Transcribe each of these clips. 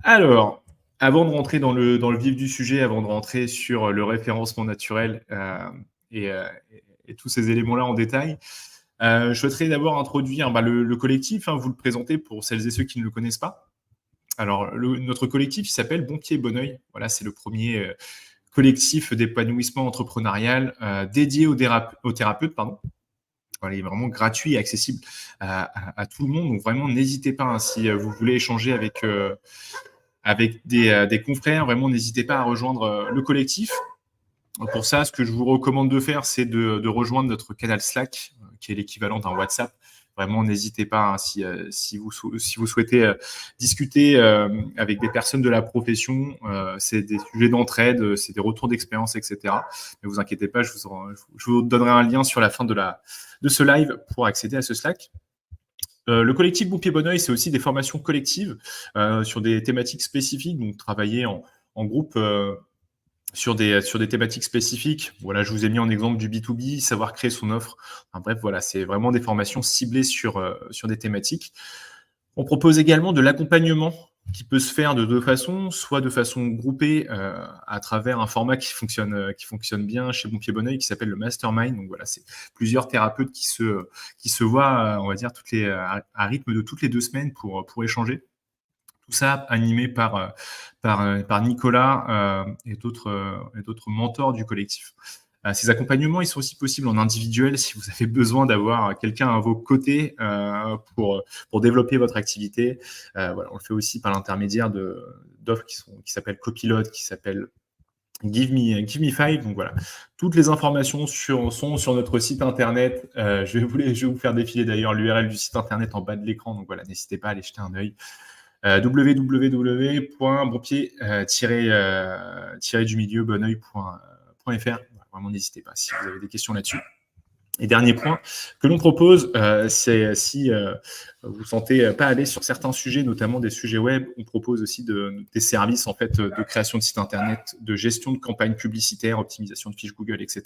Alors, avant de rentrer dans le vif du sujet, avant de rentrer sur le référencement naturel et, euh, et tous ces éléments-là en détail, je souhaiterais d'abord introduire le collectif, hein, vous le présenter pour celles et ceux qui ne le connaissent pas. Alors, notre collectif, il s'appelle Bon Pied, Bon Oeil. Voilà, c'est le premier collectif d'épanouissement entrepreneurial dédié aux thérapeutes, pardon. Voilà, il est vraiment gratuit et accessible à tout le monde. Donc, vraiment, n'hésitez pas, hein, si vous voulez échanger avec des confrères, vraiment, n'hésitez pas à rejoindre le collectif. Pour ça, ce que je vous recommande de faire, c'est de rejoindre notre canal Slack, qui est l'équivalent d'un WhatsApp. Vraiment, n'hésitez pas, hein, si vous souhaitez discuter avec des personnes de la profession, c'est des sujets d'entraide, c'est des retours d'expérience, etc. Ne vous inquiétez pas, je vous donnerai un lien sur la fin de ce live pour accéder à ce Slack. Le collectif Bon Pied Bon Oeil, c'est aussi des formations collectives sur des thématiques spécifiques, donc travailler en groupe sur des thématiques spécifiques. Voilà, je vous ai mis en exemple du B2B, savoir créer son offre. Enfin, bref, voilà, c'est vraiment des formations ciblées sur des thématiques. On propose également de l'accompagnement qui peut se faire de deux façons, soit de façon groupée à travers un format qui fonctionne bien chez Bon Pied Bon Oeil, qui s'appelle le Mastermind. Donc voilà, c'est plusieurs thérapeutes qui se voient, on va dire, à rythme de toutes les 2 semaines pour échanger. Tout ça animé par Nicolas et d'autres mentors du collectif. Ces accompagnements, ils sont aussi possibles en individuel si vous avez besoin d'avoir quelqu'un à vos côtés pour développer votre activité. Voilà, on le fait aussi par l'intermédiaire d'offres qui s'appellent Copilot, qui s'appellent Give me five. Donc voilà, toutes les informations sont sur notre site internet. Je vais vous faire défiler d'ailleurs l'URL du site internet en bas de l'écran. Donc voilà, n'hésitez pas à aller jeter un œil. www.bonpied-du-milieu-bonoeil.fr. Vraiment, n'hésitez pas si vous avez des questions là-dessus. Et dernier point que l'on propose, c'est si vous ne sentez pas aller sur certains sujets, notamment des sujets web, on propose aussi des services en fait de création de sites internet, de gestion de campagnes publicitaires, optimisation de fiches Google, etc.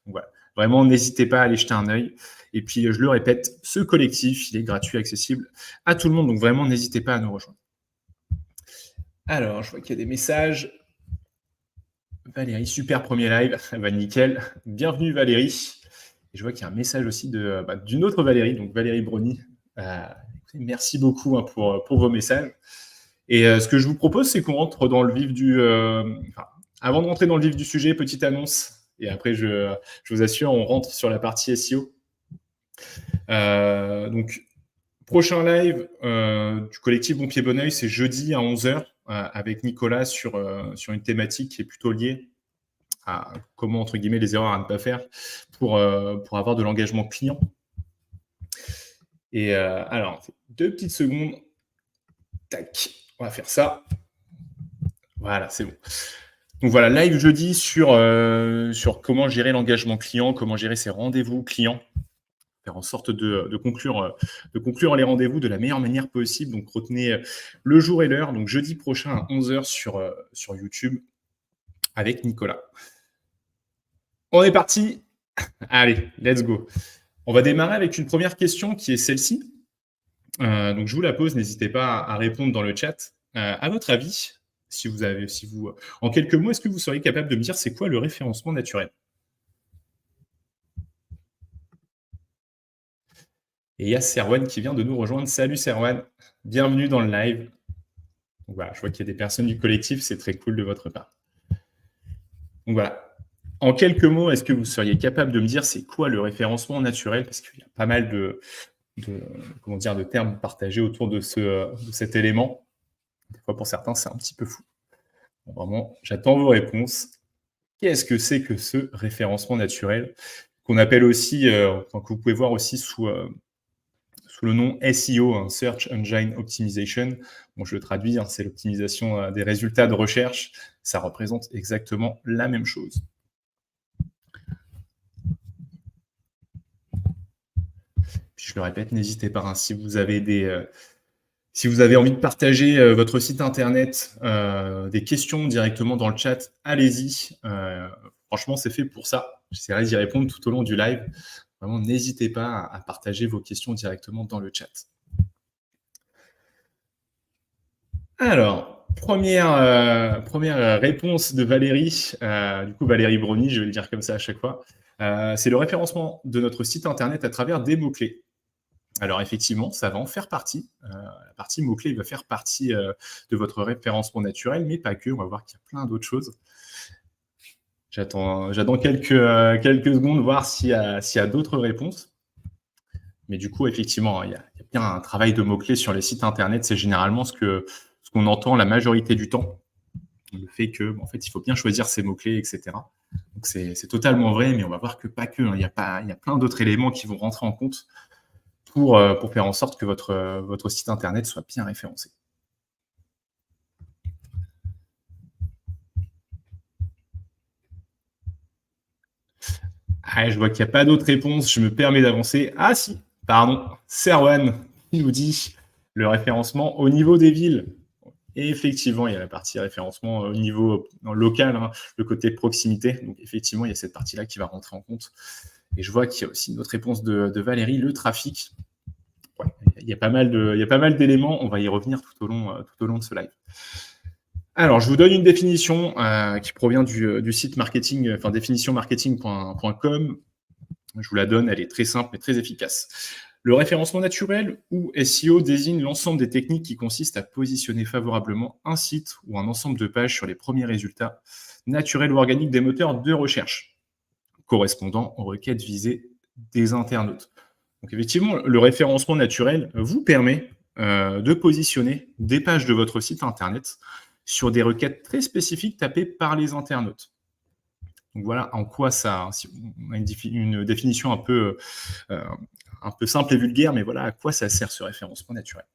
Donc voilà, vraiment n'hésitez pas à aller jeter un œil. Et puis je le répète, ce collectif, il est gratuit, accessible à tout le monde, donc vraiment n'hésitez pas à nous rejoindre. Alors, je vois qu'il y a des messages. Valérie, super premier live, nickel. Bienvenue Valérie. Et je vois qu'il y a un message aussi d'une autre Valérie, donc Valérie Brony. Merci beaucoup, hein, pour vos messages. Et ce que je vous propose, c'est qu'on rentre dans le vif avant de rentrer dans le vif du sujet, petite annonce. Et après, je vous assure, on rentre sur la partie SEO. Donc, prochain live du collectif Bon Pied Bon Oeil, c'est jeudi à 11h avec Nicolas sur une thématique qui est plutôt liée à comment, entre guillemets, les erreurs à ne pas faire pour avoir de l'engagement client. Et alors, 2 petites secondes. Tac, on va faire ça. Voilà, c'est bon. Donc voilà, live jeudi sur comment gérer l'engagement client, comment gérer ses rendez-vous clients, faire en sorte de conclure les rendez-vous de la meilleure manière possible. Donc retenez le jour et l'heure, donc jeudi prochain à 11h sur YouTube avec Nicolas. On est parti. Allez, let's go. On va démarrer avec une première question qui est celle-ci. Donc je vous la pose, n'hésitez pas à répondre dans le chat. À votre avis, en quelques mots, est-ce que vous seriez capable de me dire c'est quoi le référencement naturel? Et il y a Serwan qui vient de nous rejoindre. Salut Serwan, bienvenue dans le live. Donc voilà, je vois qu'il y a des personnes du collectif, c'est très cool de votre part. Donc voilà. En quelques mots, est-ce que vous seriez capable de me dire c'est quoi le référencement naturel? Parce qu'il y a pas mal de termes partagés autour de cet élément. Des fois, pour certains, c'est un petit peu fou. Bon, vraiment, j'attends vos réponses. Qu'est-ce que c'est que ce référencement naturel, qu'on appelle aussi, que vous pouvez voir aussi sous le nom SEO, hein, Search Engine Optimization. Bon, je le traduis, hein, c'est l'optimisation des résultats de recherche. Ça représente exactement la même chose. Puis je le répète, n'hésitez pas, hein, si vous avez envie de partager votre site internet, des questions directement dans le chat, allez-y. Franchement, c'est fait pour ça. J'essaierai d'y répondre tout au long du live. Vraiment, n'hésitez pas à partager vos questions directement dans le chat. Alors, Première réponse de Valérie, du coup Valérie Brony, je vais le dire comme ça à chaque fois. C'est le référencement de notre site internet à travers des mots-clés. Alors effectivement, ça va en faire partie. La partie mots-clés va faire partie de votre référencement naturel, mais pas que. On va voir qu'il y a plein d'autres choses. J'attends quelques secondes, voir s'il y a d'autres réponses. Mais du coup, effectivement, il y a bien un travail de mots-clés sur les sites internet. C'est généralement ce qu'on entend la majorité du temps. Le fait que, en fait, il faut bien choisir ses mots-clés, etc. Donc c'est totalement vrai, mais on va voir que pas que. Il y a plein d'autres éléments qui vont rentrer en compte pour faire en sorte que votre site internet soit bien référencé. Ah, je vois qu'il n'y a pas d'autres réponses, je me permets d'avancer. Ah si, pardon, Serwan qui nous dit le référencement au niveau des villes. Et effectivement, il y a la partie référencement au niveau local, hein, le côté proximité. Donc effectivement, il y a cette partie-là qui va rentrer en compte. Et je vois qu'il y a aussi une autre réponse de Valérie, le trafic. Ouais, il y a pas mal d'éléments, on va y revenir tout au long de ce live. Alors, je vous donne une définition qui provient du site marketing, enfin définitionmarketing.com. Je vous la donne, elle est très simple mais très efficace. Le référencement naturel ou SEO désigne l'ensemble des techniques qui consistent à positionner favorablement un site ou un ensemble de pages sur les premiers résultats naturels ou organiques des moteurs de recherche, correspondant aux requêtes visées des internautes. Donc effectivement, le référencement naturel vous permet de positionner des pages de votre site internet sur des requêtes très spécifiques tapées par les internautes. Donc voilà en quoi ça, on a une définition un peu simple et vulgaire, mais voilà à quoi ça sert ce référencement naturel.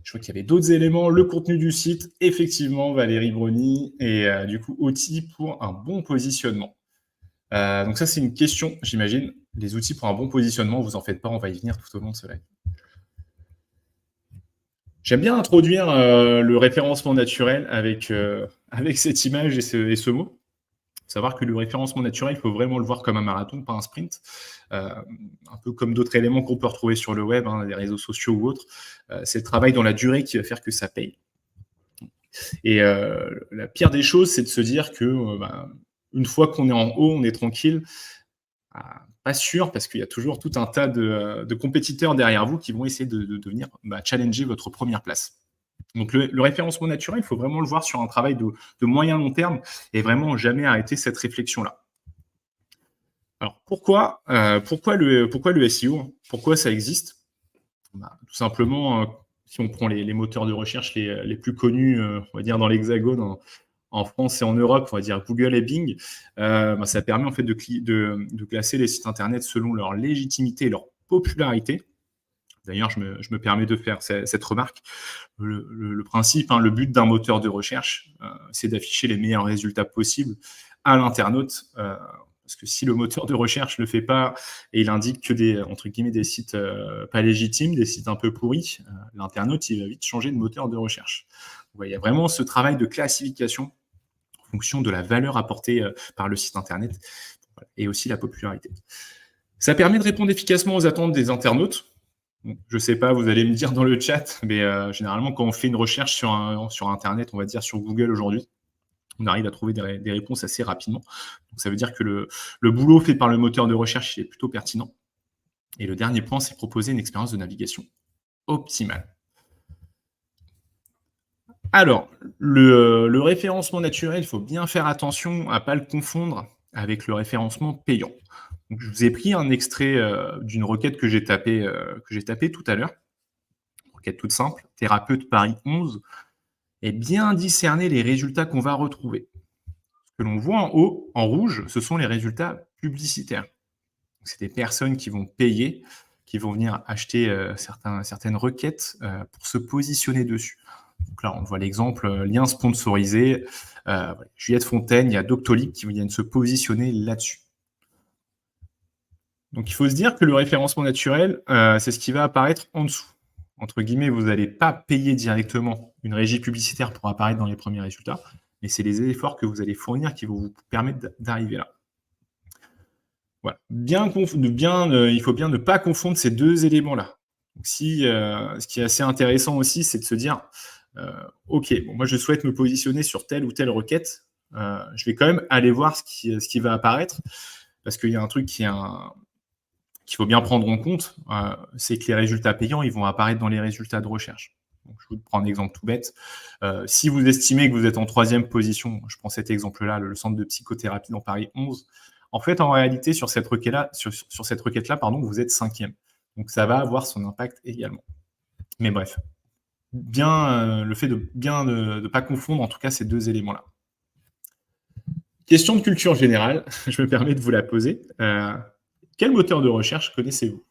Je vois qu'il y avait d'autres éléments, le contenu du site, effectivement, Valérie Brony, et du coup, outils pour un bon positionnement. Donc ça, c'est une question, j'imagine. Les outils pour un bon positionnement, vous en faites pas, on va y venir tout au long de ce live. J'aime bien introduire le référencement naturel avec cette image et ce mot. Savoir que le référencement naturel, il faut vraiment le voir comme un marathon, pas un sprint. Un peu comme d'autres éléments qu'on peut retrouver sur le web, hein, les réseaux sociaux ou autres. C'est le travail dans la durée qui va faire que ça paye. Et la pire des choses, c'est de se dire que une fois qu'on est en haut, on est tranquille. Pas sûr, parce qu'il y a toujours tout un tas de compétiteurs derrière vous qui vont essayer de venir challenger votre première place. Donc le référencement naturel, il faut vraiment le voir sur un travail de moyen long terme et vraiment jamais arrêter cette réflexion-là. Alors pourquoi le SEO? Pourquoi ça existe? Tout simplement, si on prend les moteurs de recherche les plus connus, on va dire dans l'Hexagone, en France et en Europe, on va dire Google et Bing, ça permet en fait de classer les sites internet selon leur légitimité et leur popularité. D'ailleurs, je me permets de faire cette remarque. Le principe, le but d'un moteur de recherche, c'est d'afficher les meilleurs résultats possibles à l'internaute. Parce que si le moteur de recherche ne le fait pas et il indique que entre guillemets, des sites pas légitimes, des sites un peu pourris, l'internaute, il va vite changer de moteur de recherche. Donc, il y a vraiment ce travail de classification en fonction de la valeur apportée par le site internet et aussi la popularité. Ça permet de répondre efficacement aux attentes des internautes. Je ne sais pas, vous allez me dire dans le chat, mais généralement, quand on fait une recherche sur Internet, on va dire sur Google aujourd'hui, on arrive à trouver des réponses assez rapidement. Donc, ça veut dire que le boulot fait par le moteur de recherche est plutôt pertinent. Et le dernier point, c'est proposer une expérience de navigation optimale. Alors, le référencement naturel, il faut bien faire attention à ne pas le confondre avec le référencement payant. Donc, je vous ai pris un extrait d'une requête que j'ai tapée tout à l'heure. Requête toute simple, thérapeute Paris 11, et bien discerner les résultats qu'on va retrouver. Ce que l'on voit en haut, en rouge, ce sont les résultats publicitaires. C'est des personnes qui vont payer, qui vont venir acheter certaines requêtes pour se positionner dessus. Donc là, on voit l'exemple, lien sponsorisé, Juliette Fontaine, il y a Doctolib qui viennent se positionner là-dessus. Donc il faut se dire que le référencement naturel, c'est ce qui va apparaître en dessous. Entre guillemets, vous n'allez pas payer directement une régie publicitaire pour apparaître dans les premiers résultats, mais c'est les efforts que vous allez fournir qui vont vous permettre d'arriver là. Voilà. Il faut bien ne pas confondre ces deux éléments-là. Donc ce qui est assez intéressant aussi, c'est de se dire, OK, bon, moi, je souhaite me positionner sur telle ou telle requête. Je vais quand même aller voir ce qui va apparaître parce qu'il y a un truc qu'il faut bien prendre en compte, c'est que les résultats payants, ils vont apparaître dans les résultats de recherche. Donc, je vous prends un exemple tout bête. Si vous estimez que vous êtes en 3e position, je prends cet exemple-là, le centre de psychothérapie dans Paris 11. En fait, en réalité, sur cette requête-là, pardon, vous êtes 5e. Donc, ça va avoir son impact également. Mais bref, le fait de bien ne pas confondre, en tout cas, ces deux éléments-là. Question de culture générale, je me permets de vous la poser. Quel moteur de recherche connaissez-vous?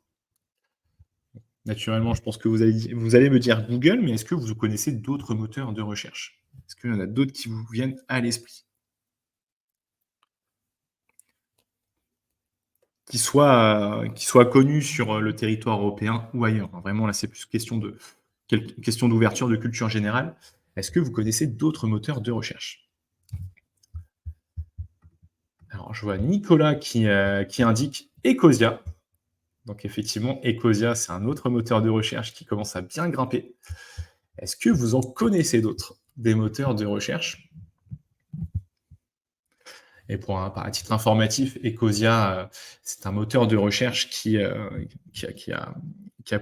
Naturellement, je pense que vous allez me dire Google, mais est-ce que vous connaissez d'autres moteurs de recherche? Est-ce qu'il y en a d'autres qui vous viennent à l'esprit? Qui soient connus sur le territoire européen ou ailleurs. Vraiment, là, c'est plus question d'ouverture de culture générale. Est-ce que vous connaissez d'autres moteurs de recherche? Alors, je vois Nicolas qui indique Ecosia. Donc, effectivement, Ecosia, c'est un autre moteur de recherche qui commence à bien grimper. Est-ce que vous en connaissez d'autres, des moteurs de recherche? Et à titre informatif, Ecosia, c'est un moteur de recherche qui a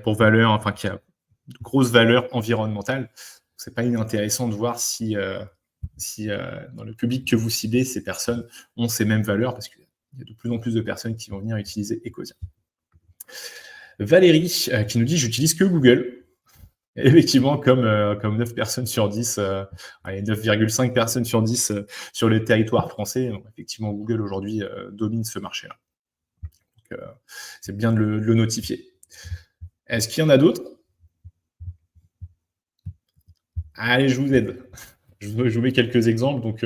pour valeur, enfin qui a de grosses valeurs environnementales. C'est pas inintéressant de voir si dans le public que vous ciblez, ces personnes ont ces mêmes valeurs, parce qu'il y a de plus en plus de personnes qui vont venir utiliser Ecosia. Valérie qui nous dit « J'utilise que Google ». Effectivement, comme 9 personnes sur 10, 9,5 personnes sur 10 sur le territoire français, donc effectivement, Google aujourd'hui domine ce marché-là. Donc, c'est bien de le notifier. Est-ce qu'il y en a d'autres? Allez, je vous aide. Je vous mets quelques exemples. Donc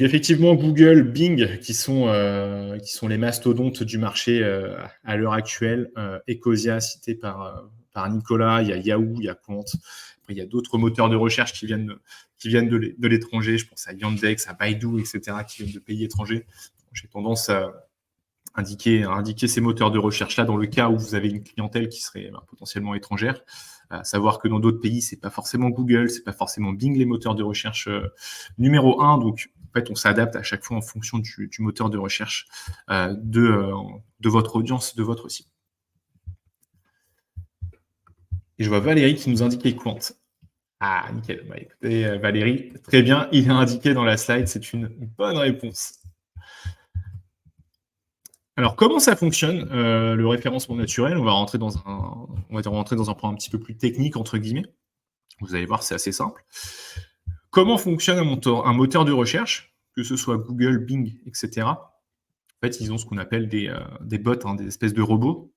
effectivement, Google, Bing, qui sont les mastodontes du marché à l'heure actuelle. Ecosia, cité par Nicolas, il y a Yahoo, il y a Quant. Après, il y a d'autres moteurs de recherche qui viennent de l'étranger. Je pense à Yandex, à Baidu, etc., qui viennent de pays étrangers. J'ai tendance à indiquer ces moteurs de recherche-là dans le cas où vous avez une clientèle qui serait potentiellement étrangère. À savoir que dans d'autres pays, c'est pas forcément Google, c'est pas forcément Bing les moteurs de recherche numéro 1. Donc, en fait, on s'adapte à chaque fois en fonction du moteur de recherche de votre audience, de votre site. Et je vois Valérie qui nous indique les Quant. Ah, nickel. Bah, écoutez, Valérie, très bien, il est indiqué dans la slide, c'est une bonne réponse. Alors, comment ça fonctionne, le référencement naturel? On va rentrer dans un point un petit peu plus technique, entre guillemets. Vous allez voir, c'est assez simple. Comment fonctionne un moteur de recherche, que ce soit Google, Bing, etc. En fait, ils ont ce qu'on appelle des bots, des espèces de robots,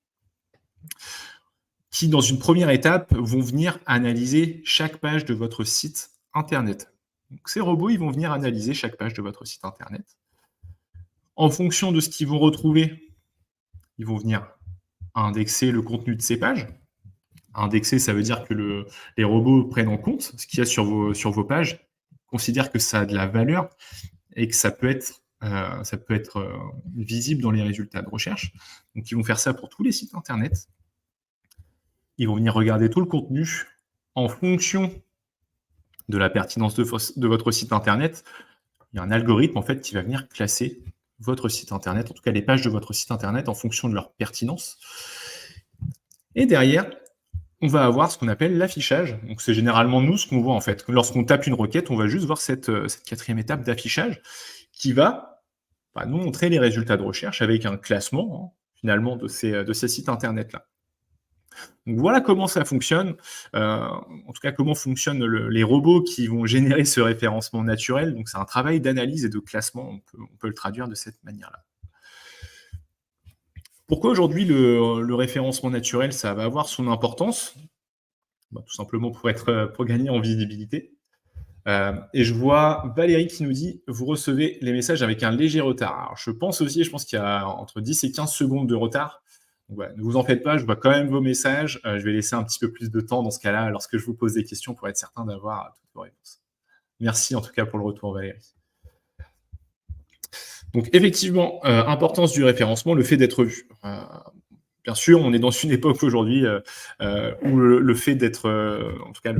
qui, dans une première étape, vont venir analyser chaque page de votre site Internet. Donc, ces robots, ils vont venir analyser chaque page de votre site Internet. En fonction de ce qu'ils vont retrouver, ils vont venir indexer le contenu de ces pages. Indexer, ça veut dire que les robots prennent en compte ce qu'il y a sur vos pages, considèrent que ça a de la valeur et que ça peut être visible dans les résultats de recherche. Donc, ils vont faire ça pour tous les sites Internet. Ils vont venir regarder tout le contenu en fonction de la pertinence de votre site Internet. Il y a un algorithme en fait qui va venir classer votre site Internet, en tout cas les pages de votre site Internet en fonction de leur pertinence. Et derrière, on va avoir ce qu'on appelle l'affichage. Donc, c'est généralement nous ce qu'on voit en fait. Lorsqu'on tape une requête, on va juste voir cette 4e étape d'affichage qui va nous montrer les résultats de recherche avec un classement finalement de ces sites Internet-là. Donc, voilà comment ça fonctionne. En tout cas, comment fonctionnent les robots qui vont générer ce référencement naturel. Donc, c'est un travail d'analyse et de classement. On peut le traduire de cette manière-là. Pourquoi aujourd'hui le référencement naturel, ça va avoir son importance? Tout simplement pour gagner en visibilité. Et je vois Valérie qui nous dit « Vous recevez les messages avec un léger retard ». Alors, je pense qu'il y a entre 10 et 15 secondes de retard. Donc, voilà, ne vous en faites pas, je vois quand même vos messages. Je vais laisser un petit peu plus de temps dans ce cas-là lorsque je vous pose des questions pour être certain d'avoir toutes vos réponses. Merci en tout cas pour le retour, Valérie. Donc, effectivement, importance du référencement, le fait d'être vu. Bien sûr, on est dans une époque aujourd'hui où le fait d'être, en tout cas,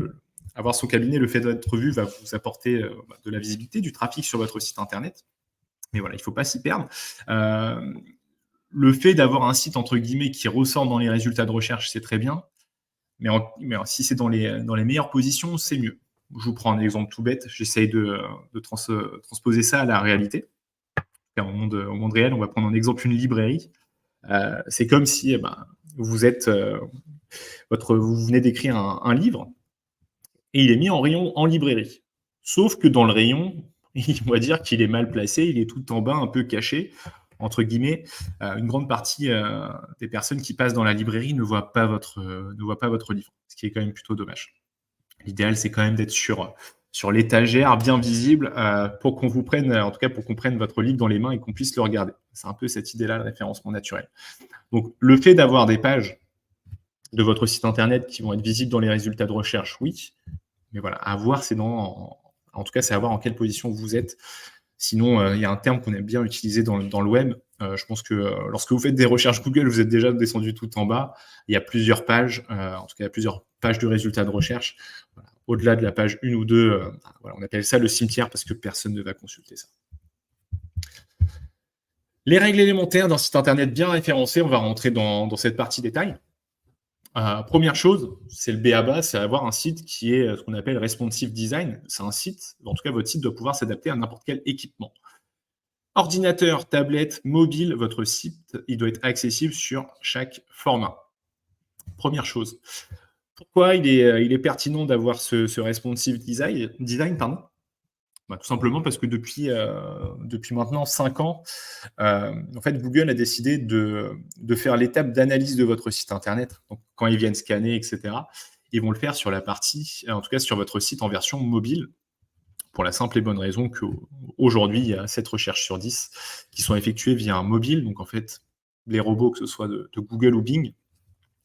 Avoir son cabinet, le fait d'être vu va vous apporter de la visibilité, du trafic sur votre site internet. Mais voilà, il ne faut pas s'y perdre. Euh, le fait d'avoir un site entre guillemets qui ressort dans les résultats de recherche, c'est très bien. Si c'est dans les meilleures positions, c'est mieux. Je vous prends un exemple tout bête. J'essaye de transposer ça à la réalité. Au monde réel, on va prendre en exemple une librairie. C'est comme si vous êtes vous venez d'écrire un livre et il est mis en rayon en librairie. Sauf que dans le rayon, on va dire qu'il est mal placé, il est tout en bas, un peu caché, entre guillemets. Une grande partie des personnes qui passent dans la librairie ne voient pas votre livre, ce qui est quand même plutôt dommage. L'idéal, c'est quand même d'être sur l'étagère, bien visible, pour qu'on vous prenne, en tout cas pour qu'on prenne votre livre dans les mains et qu'on puisse le regarder. C'est un peu cette idée-là, le référencement naturel. Donc, le fait d'avoir des pages de votre site internet qui vont être visibles dans les résultats de recherche, oui. Mais voilà, à voir, en tout cas, c'est à voir en quelle position vous êtes. Sinon, il y a un terme qu'on aime bien utiliser dans le web. Je pense que lorsque vous faites des recherches Google, vous êtes déjà descendu tout en bas. Il y a plusieurs pages, en tout cas, il y a plusieurs pages de résultats de recherche. Voilà. Au-delà de la page 1 ou 2, voilà, on appelle ça le cimetière parce que personne ne va consulter ça. Les règles élémentaires d'un site internet bien référencé, on va rentrer dans cette partie détail. Première chose, c'est le B.A.-ba, c'est avoir un site qui est ce qu'on appelle responsive design. C'est un site, en tout cas votre site doit pouvoir s'adapter à n'importe quel équipement. Ordinateur, tablette, mobile, votre site, il doit être accessible sur chaque format. Première chose. Pourquoi il est pertinent d'avoir ce responsive design, tout simplement parce que depuis maintenant 5 ans, en fait, Google a décidé de faire l'étape d'analyse de votre site internet. Donc, quand ils viennent scanner, etc., ils vont le faire sur la partie, en tout cas sur votre site en version mobile, pour la simple et bonne raison qu'aujourd'hui, il y a 7 recherches sur 10 qui sont effectuées via un mobile. Donc, en fait, les robots, que ce soit de Google ou Bing,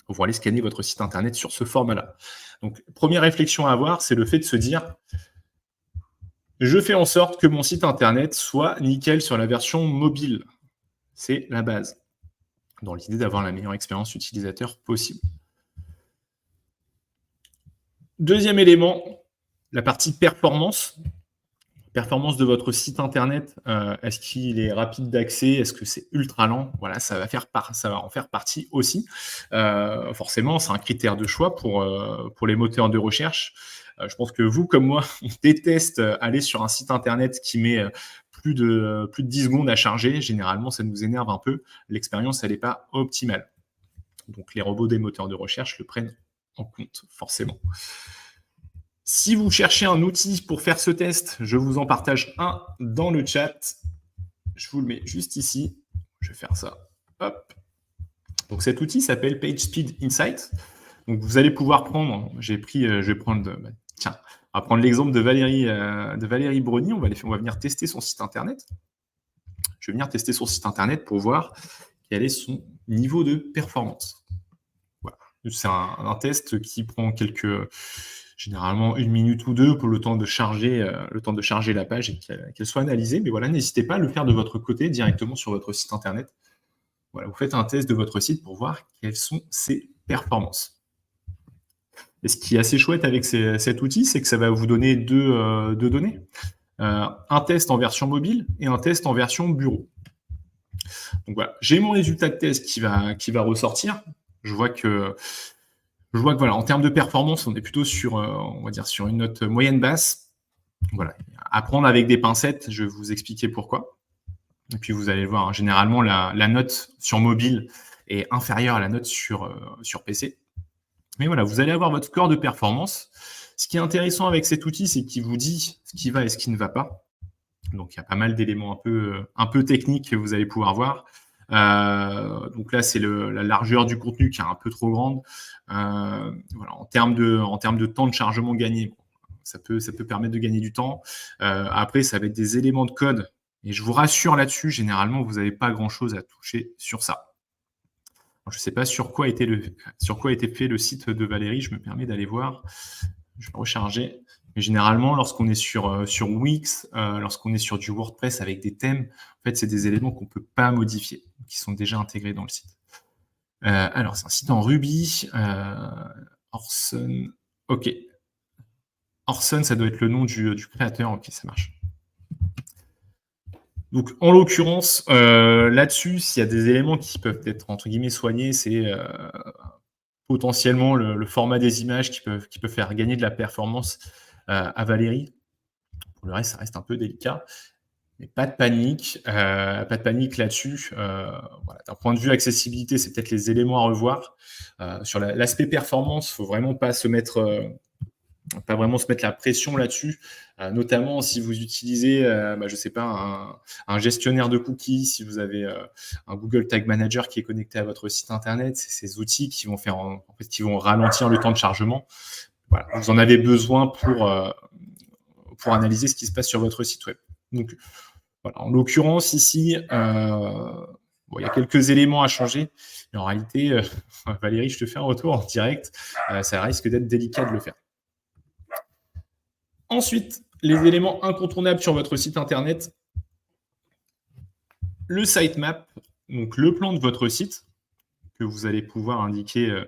vont aller scanner votre site internet sur ce format-là. Donc, première réflexion à avoir, c'est le fait de se dire, je fais en sorte que mon site internet soit nickel sur la version mobile. C'est la base, dans l'idée d'avoir la meilleure expérience utilisateur possible. Deuxième élément, la partie performance. Performance de votre site internet, est-ce qu'il est rapide d'accès? Est-ce que c'est ultra lent? Voilà, ça va en faire partie aussi. Forcément, c'est un critère de choix pour les moteurs de recherche. Je pense que vous, comme moi, on déteste aller sur un site internet qui met plus de 10 secondes à charger. Généralement, ça nous énerve un peu. L'expérience, elle n'est pas optimale. Donc, les robots des moteurs de recherche le prennent en compte, forcément. Si vous cherchez un outil pour faire ce test, je vous en partage un dans le chat. Je vous le mets juste ici. Je vais faire ça. Hop. Donc, cet outil s'appelle PageSpeed Insight. Donc, vous allez pouvoir prendre, je vais prendre, on va prendre l'exemple de Valérie Brony. On va venir tester son site internet. Je vais venir tester son site internet pour voir quel est son niveau de performance. Voilà. C'est un test qui prend généralement 1 minute ou 2 pour le temps de charger la page et qu'elle soit analysée. Mais voilà, n'hésitez pas à le faire de votre côté directement sur votre site internet. Voilà, vous faites un test de votre site pour voir quelles sont ses performances. Et ce qui est assez chouette avec cet outil, c'est que ça va vous donner deux données. Un test en version mobile et un test en version bureau. Donc voilà, j'ai mon résultat de test qui va ressortir. Je vois que voilà, en termes de performance, on est plutôt on va dire sur une note moyenne basse. Voilà, à prendre avec des pincettes, je vais vous expliquer pourquoi. Et puis vous allez voir, hein, généralement la note sur mobile est inférieure à la note sur PC. Mais voilà, vous allez avoir votre score de performance. Ce qui est intéressant avec cet outil, c'est qu'il vous dit ce qui va et ce qui ne va pas. Donc il y a pas mal d'éléments un peu techniques que vous allez pouvoir voir. Donc là, c'est la largeur du contenu qui est un peu trop grande. Voilà, en termes de temps de chargement gagné, ça peut permettre de gagner du temps. Après, ça va être des éléments de code. Et je vous rassure là-dessus, généralement, vous n'avez pas grand-chose à toucher sur ça. Alors, je ne sais pas sur quoi a été fait le site de Valérie. Je me permets d'aller voir. Je vais recharger. Mais généralement, lorsqu'on est sur Wix, lorsqu'on est sur du WordPress avec des thèmes, en fait, c'est des éléments qu'on ne peut pas modifier, qui sont déjà intégrés dans le site. Alors, c'est un site en Ruby. Orson. OK. Orson, ça doit être le nom du créateur. Ok, ça marche. Donc, en l'occurrence, là-dessus, s'il y a des éléments qui peuvent être, entre guillemets, soignés, c'est potentiellement le format des images qui peut faire gagner de la performance à Valérie. Pour le reste, ça reste un peu délicat. Mais pas de panique là-dessus. Voilà. D'un point de vue accessibilité, c'est peut-être les éléments à revoir. Sur l'aspect performance, il ne faut vraiment pas vraiment se mettre la pression là-dessus, notamment si vous utilisez, je sais pas, un gestionnaire de cookies, si vous avez un Google Tag Manager qui est connecté à votre site internet, c'est ces outils qui vont qui vont ralentir le temps de chargement. Voilà, vous en avez besoin pour analyser ce qui se passe sur votre site web. Donc, voilà, en l'occurrence, ici, il y a quelques éléments à changer. Mais en réalité, Valérie, je te fais un retour en direct. Ça risque d'être délicat de le faire. Ensuite, les éléments incontournables sur votre site internet. Le sitemap, donc le plan de votre site, que vous allez pouvoir indiquer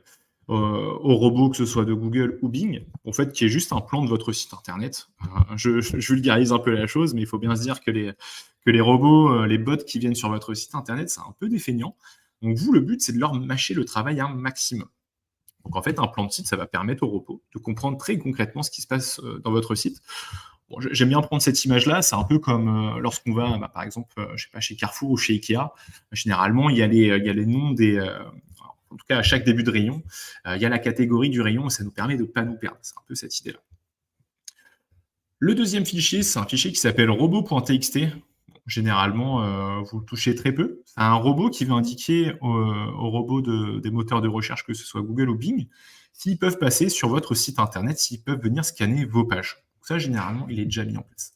au robot, que ce soit de Google ou Bing, en fait, qui est juste un plan de votre site internet. Je vulgarise un peu la chose, mais il faut bien se dire que les robots, les bots qui viennent sur votre site internet, c'est un peu des feignants. Donc vous, le but, c'est de leur mâcher le travail un maximum. Donc en fait, un plan de site, ça va permettre au robot de comprendre très concrètement ce qui se passe dans votre site. Bon, j'aime bien prendre cette image-là, c'est un peu comme lorsqu'on va, par exemple, je sais pas, chez Carrefour ou chez Ikea. Généralement, il y a les noms des... en tout cas, à chaque début de rayon, il y a la catégorie du rayon et ça nous permet de ne pas nous perdre. C'est un peu cette idée-là. Le deuxième fichier, c'est un fichier qui s'appelle robot.txt. Généralement, vous le touchez très peu. C'est un robot qui va indiquer aux robots des moteurs de recherche, que ce soit Google ou Bing, s'ils peuvent passer sur votre site internet, s'ils peuvent venir scanner vos pages. Donc ça, généralement, il est déjà mis en place.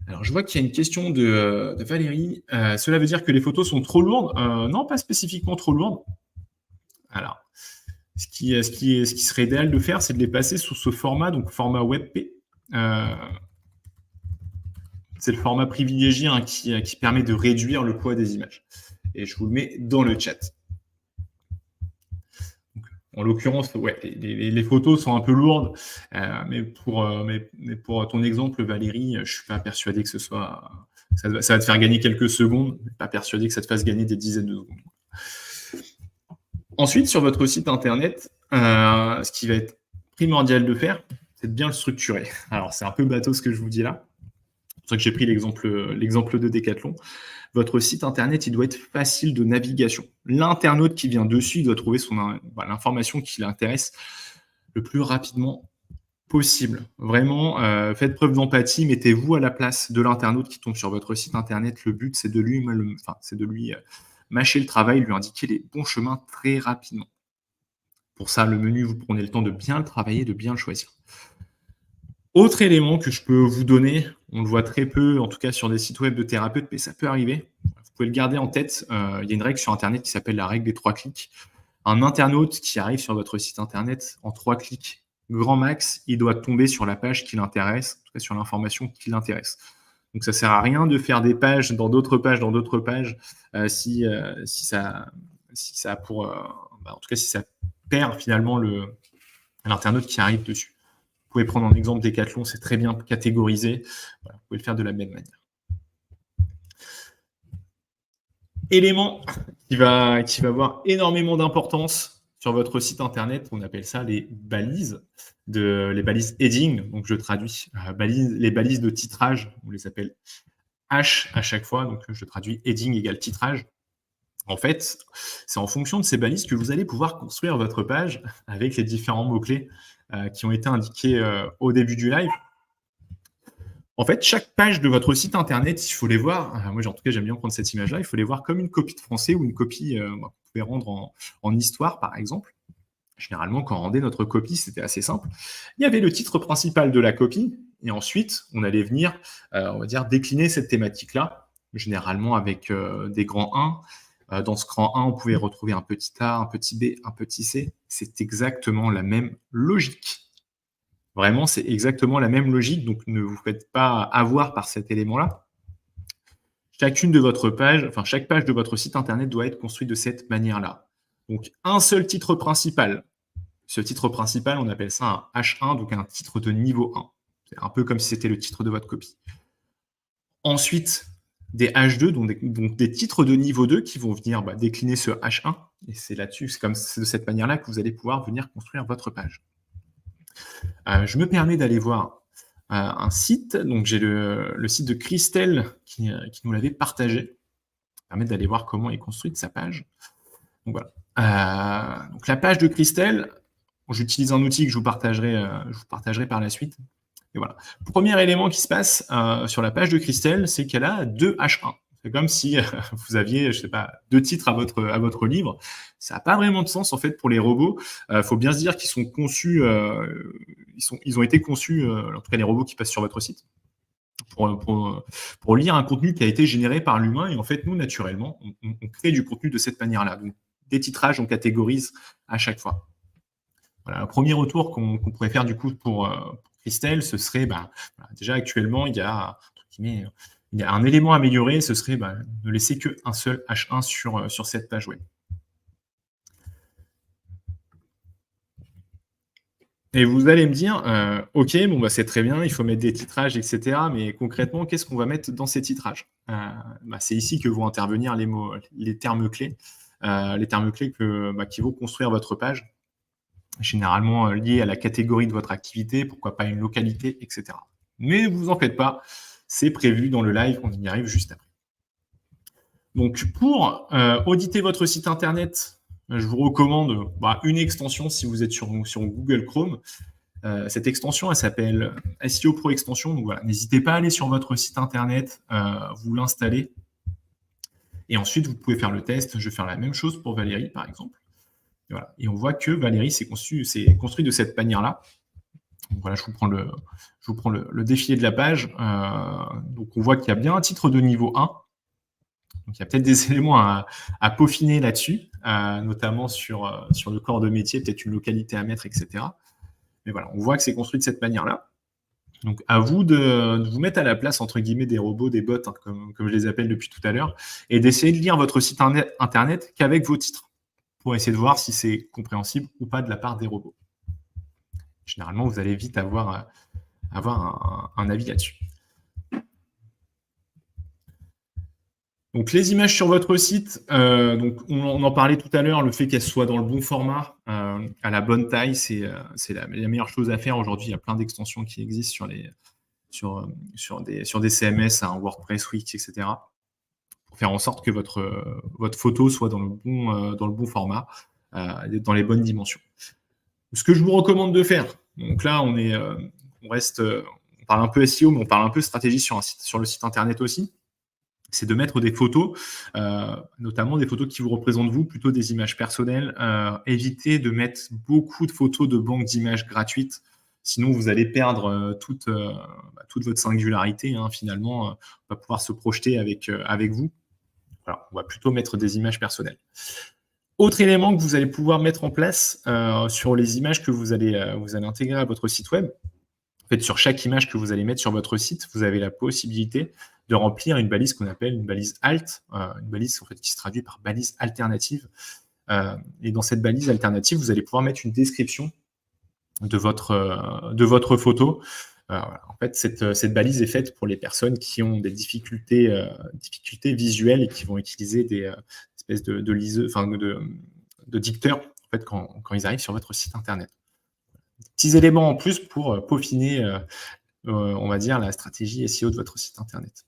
Alors, je vois qu'il y a une question de Valérie. Cela veut dire que les photos sont trop lourdes? Non, pas spécifiquement trop lourdes. Alors, ce qui serait idéal de faire, c'est de les passer sous ce format, donc format WebP. C'est le format privilégié qui permet de réduire le poids des images. Et je vous le mets dans le chat. Donc, en l'occurrence, ouais, les photos sont un peu lourdes, mais pour ton exemple, Valérie, je ne suis pas persuadé que ce soit... Ça va te faire gagner quelques secondes, mais pas persuadé que ça te fasse gagner des dizaines de secondes. Ensuite, sur votre site internet, ce qui va être primordial de faire, c'est de bien le structurer. Alors, c'est un peu bateau ce que je vous dis là. C'est pour ça que j'ai pris l'exemple de Decathlon. Votre site internet, il doit être facile de navigation. L'internaute qui vient dessus, il doit trouver l'information qui l'intéresse le plus rapidement possible. Vraiment, faites preuve d'empathie, mettez-vous à la place de l'internaute qui tombe sur votre site internet. Le but, c'est de lui mâcher le travail, lui indiquer les bons chemins très rapidement. Pour ça, le menu, vous prenez le temps de bien le travailler, de bien le choisir. Autre élément que je peux vous donner, on le voit très peu, en tout cas sur des sites web de thérapeutes, mais ça peut arriver. Vous pouvez le garder en tête. Il y a une règle sur Internet qui s'appelle la règle des 3 clics. Un internaute qui arrive sur votre site Internet en 3 clics, grand max, il doit tomber sur la page qui l'intéresse, en tout cas sur l'information qui l'intéresse. Donc ça ne sert à rien de faire des pages dans d'autres pages, si ça perd finalement l'internaute qui arrive dessus. Vous pouvez prendre un exemple Decathlon, c'est très bien catégorisé. Voilà, vous pouvez le faire de la même manière. Élément qui va avoir énormément d'importance sur votre site internet, on appelle ça les balises heading. Donc je traduis les balises de titrage, on les appelle H à chaque fois. Donc je traduis heading égale titrage. En fait, c'est en fonction de ces balises que vous allez pouvoir construire votre page avec les différents mots-clés qui ont été indiqués au début du live. En fait, chaque page de votre site internet, il faut les voir, moi en tout cas j'aime bien prendre cette image-là, il faut les voir comme une copie de français ou une copie que vous pouvez rendre en histoire par exemple. Généralement, quand on rendait notre copie, c'était assez simple. Il y avait le titre principal de la copie, et ensuite, on allait venir, on va dire, décliner cette thématique-là, généralement avec des grands 1. Dans ce grand 1, on pouvait retrouver un petit A, un petit B, un petit C. C'est exactement la même logique. Vraiment, c'est exactement la même logique, donc ne vous faites pas avoir par cet élément-là. Chaque page de votre site internet doit être construite de cette manière-là. Donc, un seul titre principal Ce titre principal, on appelle ça un H1, donc un titre de niveau 1. C'est un peu comme si c'était le titre de votre copie. Ensuite, des H2, donc des titres de niveau 2 qui vont venir décliner ce H1. Et c'est là-dessus, c'est de cette manière-là que vous allez pouvoir venir construire votre page. Je me permets d'aller voir un site. Donc j'ai le site de Christelle qui nous l'avait partagé. Ça permet d'aller voir comment est construite sa page. Donc voilà. Donc la page de Christelle, j'utilise un outil que je vous partagerai par la suite. Et voilà. Premier élément qui se passe sur la page de Christelle, c'est qu'elle a 2 H1. C'est comme si vous aviez, je sais pas, 2 titres à votre livre. Ça n'a pas vraiment de sens en fait pour les robots. Faut bien se dire qu'ils sont conçus, ils ont été conçus, en tout cas les robots qui passent sur votre site, pour lire un contenu qui a été généré par l'humain. Et en fait, nous, naturellement, on crée du contenu de cette manière-là. Donc, des titrages, on catégorise à chaque fois. Voilà, un premier retour qu'on pourrait faire du coup pour Christelle, ce serait déjà actuellement, il y a un élément amélioré, ce serait ne laisser qu'un seul H1 sur cette page web. Et vous allez me dire, ok, c'est très bien, il faut mettre des titrages, etc. Mais concrètement, qu'est-ce qu'on va mettre dans ces titrages? C'est ici que vont intervenir les termes clés, qui vont construire votre page, généralement liés à la catégorie de votre activité, pourquoi pas une localité, etc. Mais vous en faites pas, c'est prévu dans le live, on y arrive juste après. Donc pour auditer votre site internet, je vous recommande une extension si vous êtes sur Google Chrome. Cette extension, elle s'appelle SEO Pro Extension. Donc voilà, n'hésitez pas à aller sur votre site internet, vous l'installez. Et ensuite, vous pouvez faire le test. Je vais faire la même chose pour Valérie, par exemple. Et, voilà. Et on voit que Valérie s'est construit de cette manière-là. Donc voilà, je vous prends le défilé de la page. Donc on voit qu'il y a bien un titre de niveau 1. Donc, il y a peut-être des éléments à peaufiner là-dessus, notamment sur le corps de métier, peut-être une localité à mettre, etc. Mais voilà, on voit que c'est construit de cette manière-là. Donc, à vous de vous mettre à la place, entre guillemets, des robots, des bots, comme je les appelle depuis tout à l'heure, et d'essayer de lire votre site internet qu'avec vos titres, pour essayer de voir si c'est compréhensible ou pas de la part des robots. Généralement, vous allez vite avoir un avis là-dessus. Donc les images sur votre site, donc on en parlait tout à l'heure, le fait qu'elles soient dans le bon format, à la bonne taille, c'est la meilleure chose à faire aujourd'hui. Il y a plein d'extensions qui existent sur des CMS, WordPress, Wix, etc. pour faire en sorte que votre photo soit dans le bon format, dans les bonnes dimensions. Ce que je vous recommande de faire, donc là on parle un peu SEO, mais on parle un peu stratégie sur le site internet aussi. C'est de mettre des photos, notamment des photos qui vous représentent vous, plutôt des images personnelles. Évitez de mettre beaucoup de photos de banques d'images gratuites, sinon vous allez perdre toute votre singularité. Finalement, on va pouvoir se projeter avec vous. Voilà, on va plutôt mettre des images personnelles. Autre élément que vous allez pouvoir mettre en place sur les images que vous allez intégrer à votre site web. En fait, sur chaque image que vous allez mettre sur votre site, vous avez la possibilité de remplir une balise qu'on appelle une balise alt, une balise en fait, qui se traduit par balise alternative. Et dans cette balise alternative, vous allez pouvoir mettre une description de votre photo. En fait, cette balise est faite pour les personnes qui ont des difficultés visuelles et qui vont utiliser des espèces de dicteurs en fait, quand ils arrivent sur votre site internet. Petits éléments en plus pour peaufiner, on va dire, la stratégie SEO de votre site internet.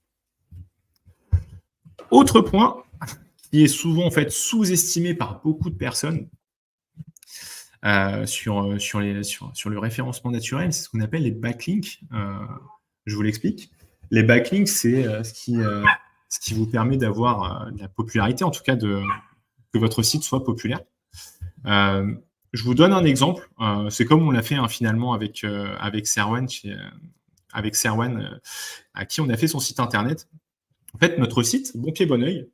Autre point qui est souvent en fait sous-estimé par beaucoup de personnes sur le référencement naturel, c'est ce qu'on appelle les backlinks. Je vous l'explique. Les backlinks, c'est ce qui vous permet d'avoir de la popularité, en tout cas que votre site soit populaire. Je vous donne un exemple. C'est comme on l'a fait finalement avec Serwan, à qui on a fait son site internet. En fait, notre site, Bon Pied Bon Oeil,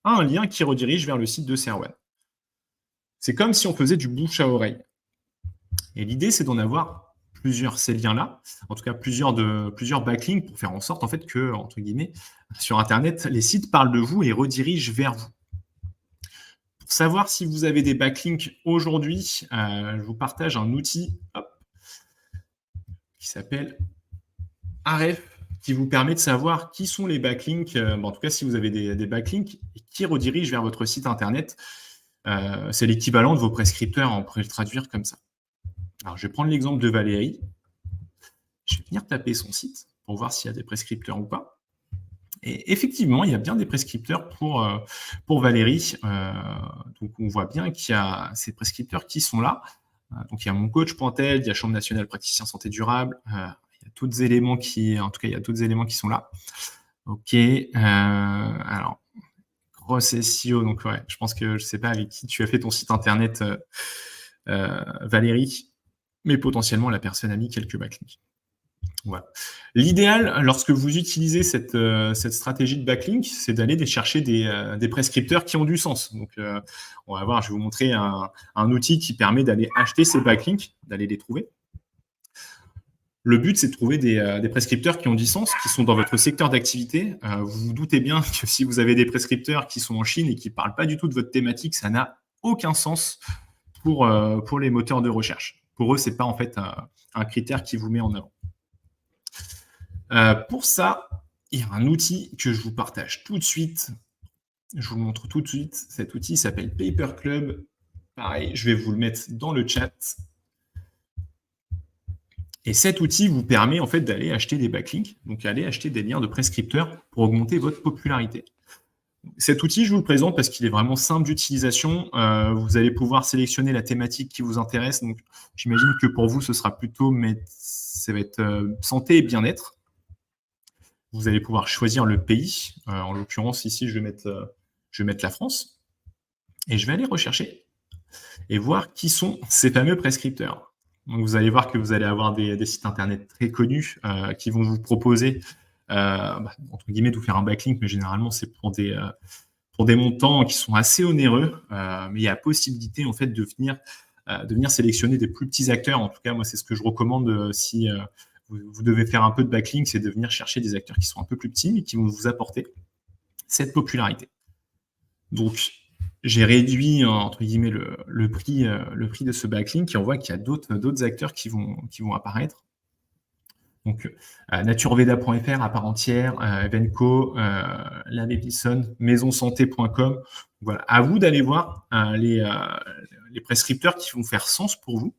a un lien qui redirige vers le site de Serwan. C'est comme si on faisait du bouche à oreille. Et l'idée, c'est d'en avoir plusieurs, ces liens-là, en tout cas plusieurs backlinks pour faire en sorte en fait que, entre guillemets, sur Internet, les sites parlent de vous et redirigent vers vous. Pour pour savoir si vous avez des backlinks aujourd'hui, je vous partage un outil qui s'appelle Ahref, qui vous permet de savoir qui sont les backlinks, en tout cas si vous avez des backlinks, et qui redirigent vers votre site internet. C'est l'équivalent de vos prescripteurs, on pourrait le traduire comme ça. Alors, je vais prendre l'exemple de Valérie. Je vais venir taper son site pour voir s'il y a des prescripteurs ou pas. Et effectivement, il y a bien des prescripteurs pour Valérie. Donc, on voit bien qu'il y a ces prescripteurs qui sont là. Donc, il y a mon coach.tel, il y a Chambre nationale praticien santé durable. Il y a d'autres éléments qui sont là. OK. Alors, grosse SEO. Donc, ouais, je pense que je ne sais pas avec qui tu as fait ton site internet, Valérie, mais potentiellement la personne a mis quelques backlinks. Voilà. L'idéal, lorsque vous utilisez cette stratégie de backlink, c'est d'aller chercher des prescripteurs qui ont du sens. Donc, on va voir, je vais vous montrer un outil qui permet d'aller acheter ces backlinks, d'aller les trouver. Le but, c'est de trouver des prescripteurs qui ont du sens, qui sont dans votre secteur d'activité. Vous vous doutez bien que si vous avez des prescripteurs qui sont en Chine et qui ne parlent pas du tout de votre thématique, ça n'a aucun sens pour les moteurs de recherche. Pour eux, ce n'est pas en fait un critère qui vous met en avant. Pour ça, il y a un outil que je vous partage tout de suite. Je vous le montre tout de suite. Cet outil s'appelle Paperclub. Pareil, je vais vous le mettre dans le chat. Et cet outil vous permet en fait d'aller acheter des backlinks, donc aller acheter des liens de prescripteurs pour augmenter votre popularité. Cet outil, je vous le présente parce qu'il est vraiment simple d'utilisation. Vous allez pouvoir sélectionner la thématique qui vous intéresse. Donc, j'imagine que pour vous, ce sera plutôt, ça va être santé et bien-être. Vous allez pouvoir choisir le pays. En l'occurrence, ici, je vais mettre la France. Et je vais aller rechercher et voir qui sont ces fameux prescripteurs. Donc, vous allez voir que vous allez avoir des sites internet très connus qui vont vous proposer, entre guillemets, de vous faire un backlink, mais généralement, c'est pour des montants qui sont assez onéreux. Mais il y a possibilité, en fait, de venir sélectionner des plus petits acteurs. En tout cas, moi, c'est ce que je recommande si vous devez faire un peu de backlink, c'est de venir chercher des acteurs qui sont un peu plus petits, mais qui vont vous apporter cette popularité. Donc, j'ai réduit, entre guillemets, le prix de ce backlink et on voit qu'il y a d'autres acteurs qui vont apparaître. Donc, natureveda.fr à part entière, Evenco, La Wilson, maisonsanté.com. Voilà, à vous d'aller voir les prescripteurs qui vont faire sens pour vous.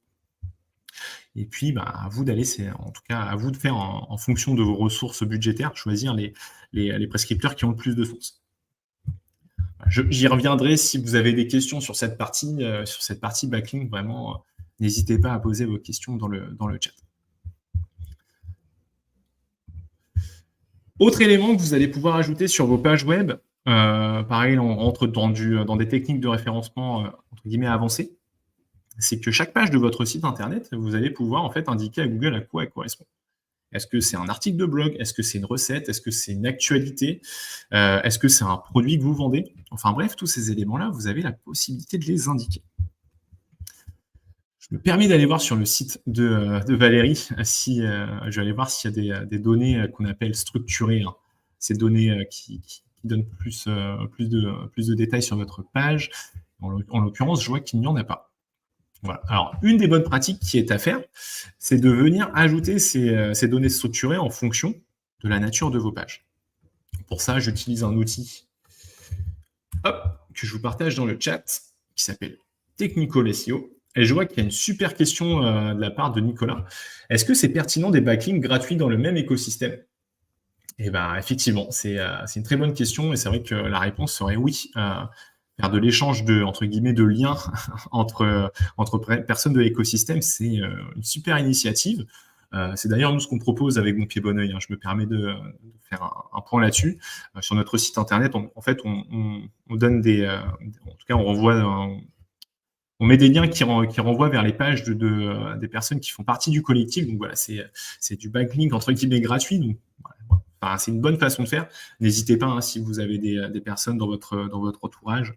Et puis, à vous d'aller, c'est en tout cas à vous de faire en fonction de vos ressources budgétaires, choisir les prescripteurs qui ont le plus de sens. J'y reviendrai si vous avez des questions sur cette partie backlink. Vraiment, n'hésitez pas à poser vos questions dans le chat. Autre élément que vous allez pouvoir ajouter sur vos pages web, pareil, on rentre dans des techniques de référencement entre guillemets avancées. C'est que chaque page de votre site internet, vous allez pouvoir en fait indiquer à Google à quoi elle correspond. Est-ce que c'est un article de blog? Est-ce que c'est une recette? Est-ce que c'est une actualité? Est-ce que c'est un produit que vous vendez? Enfin bref, tous ces éléments-là, vous avez la possibilité de les indiquer. Je me permets d'aller voir sur le site de Valérie, je vais aller voir s'il y a des données qu'on appelle structurées, hein. Ces données qui donnent plus de détails sur votre page. En l'occurrence, je vois qu'il n'y en a pas. Voilà. Alors, une des bonnes pratiques qui est à faire, c'est de venir ajouter ces données structurées en fonction de la nature de vos pages. Pour ça, j'utilise un outil que je vous partage dans le chat qui s'appelle Technical SEO. Et je vois qu'il y a une super question de la part de Nicolas. Est-ce que c'est pertinent des backlinks gratuits dans le même écosystème? Eh bien, effectivement, c'est une très bonne question et c'est vrai que la réponse serait oui. Faire de l'échange entre guillemets de liens entre personnes de l'écosystème, c'est une super initiative. C'est d'ailleurs nous ce qu'on propose avec Bon Pied Bon Oeil, hein. Je me permets de faire un point là-dessus. Sur notre site internet, on donne en tout cas on renvoie, on met des liens qui renvoient vers les pages des personnes qui font partie du collectif. Donc voilà, c'est du backlink entre guillemets gratuit. Donc voilà. Enfin, c'est une bonne façon de faire. N'hésitez pas, hein, si vous avez des personnes dans votre entourage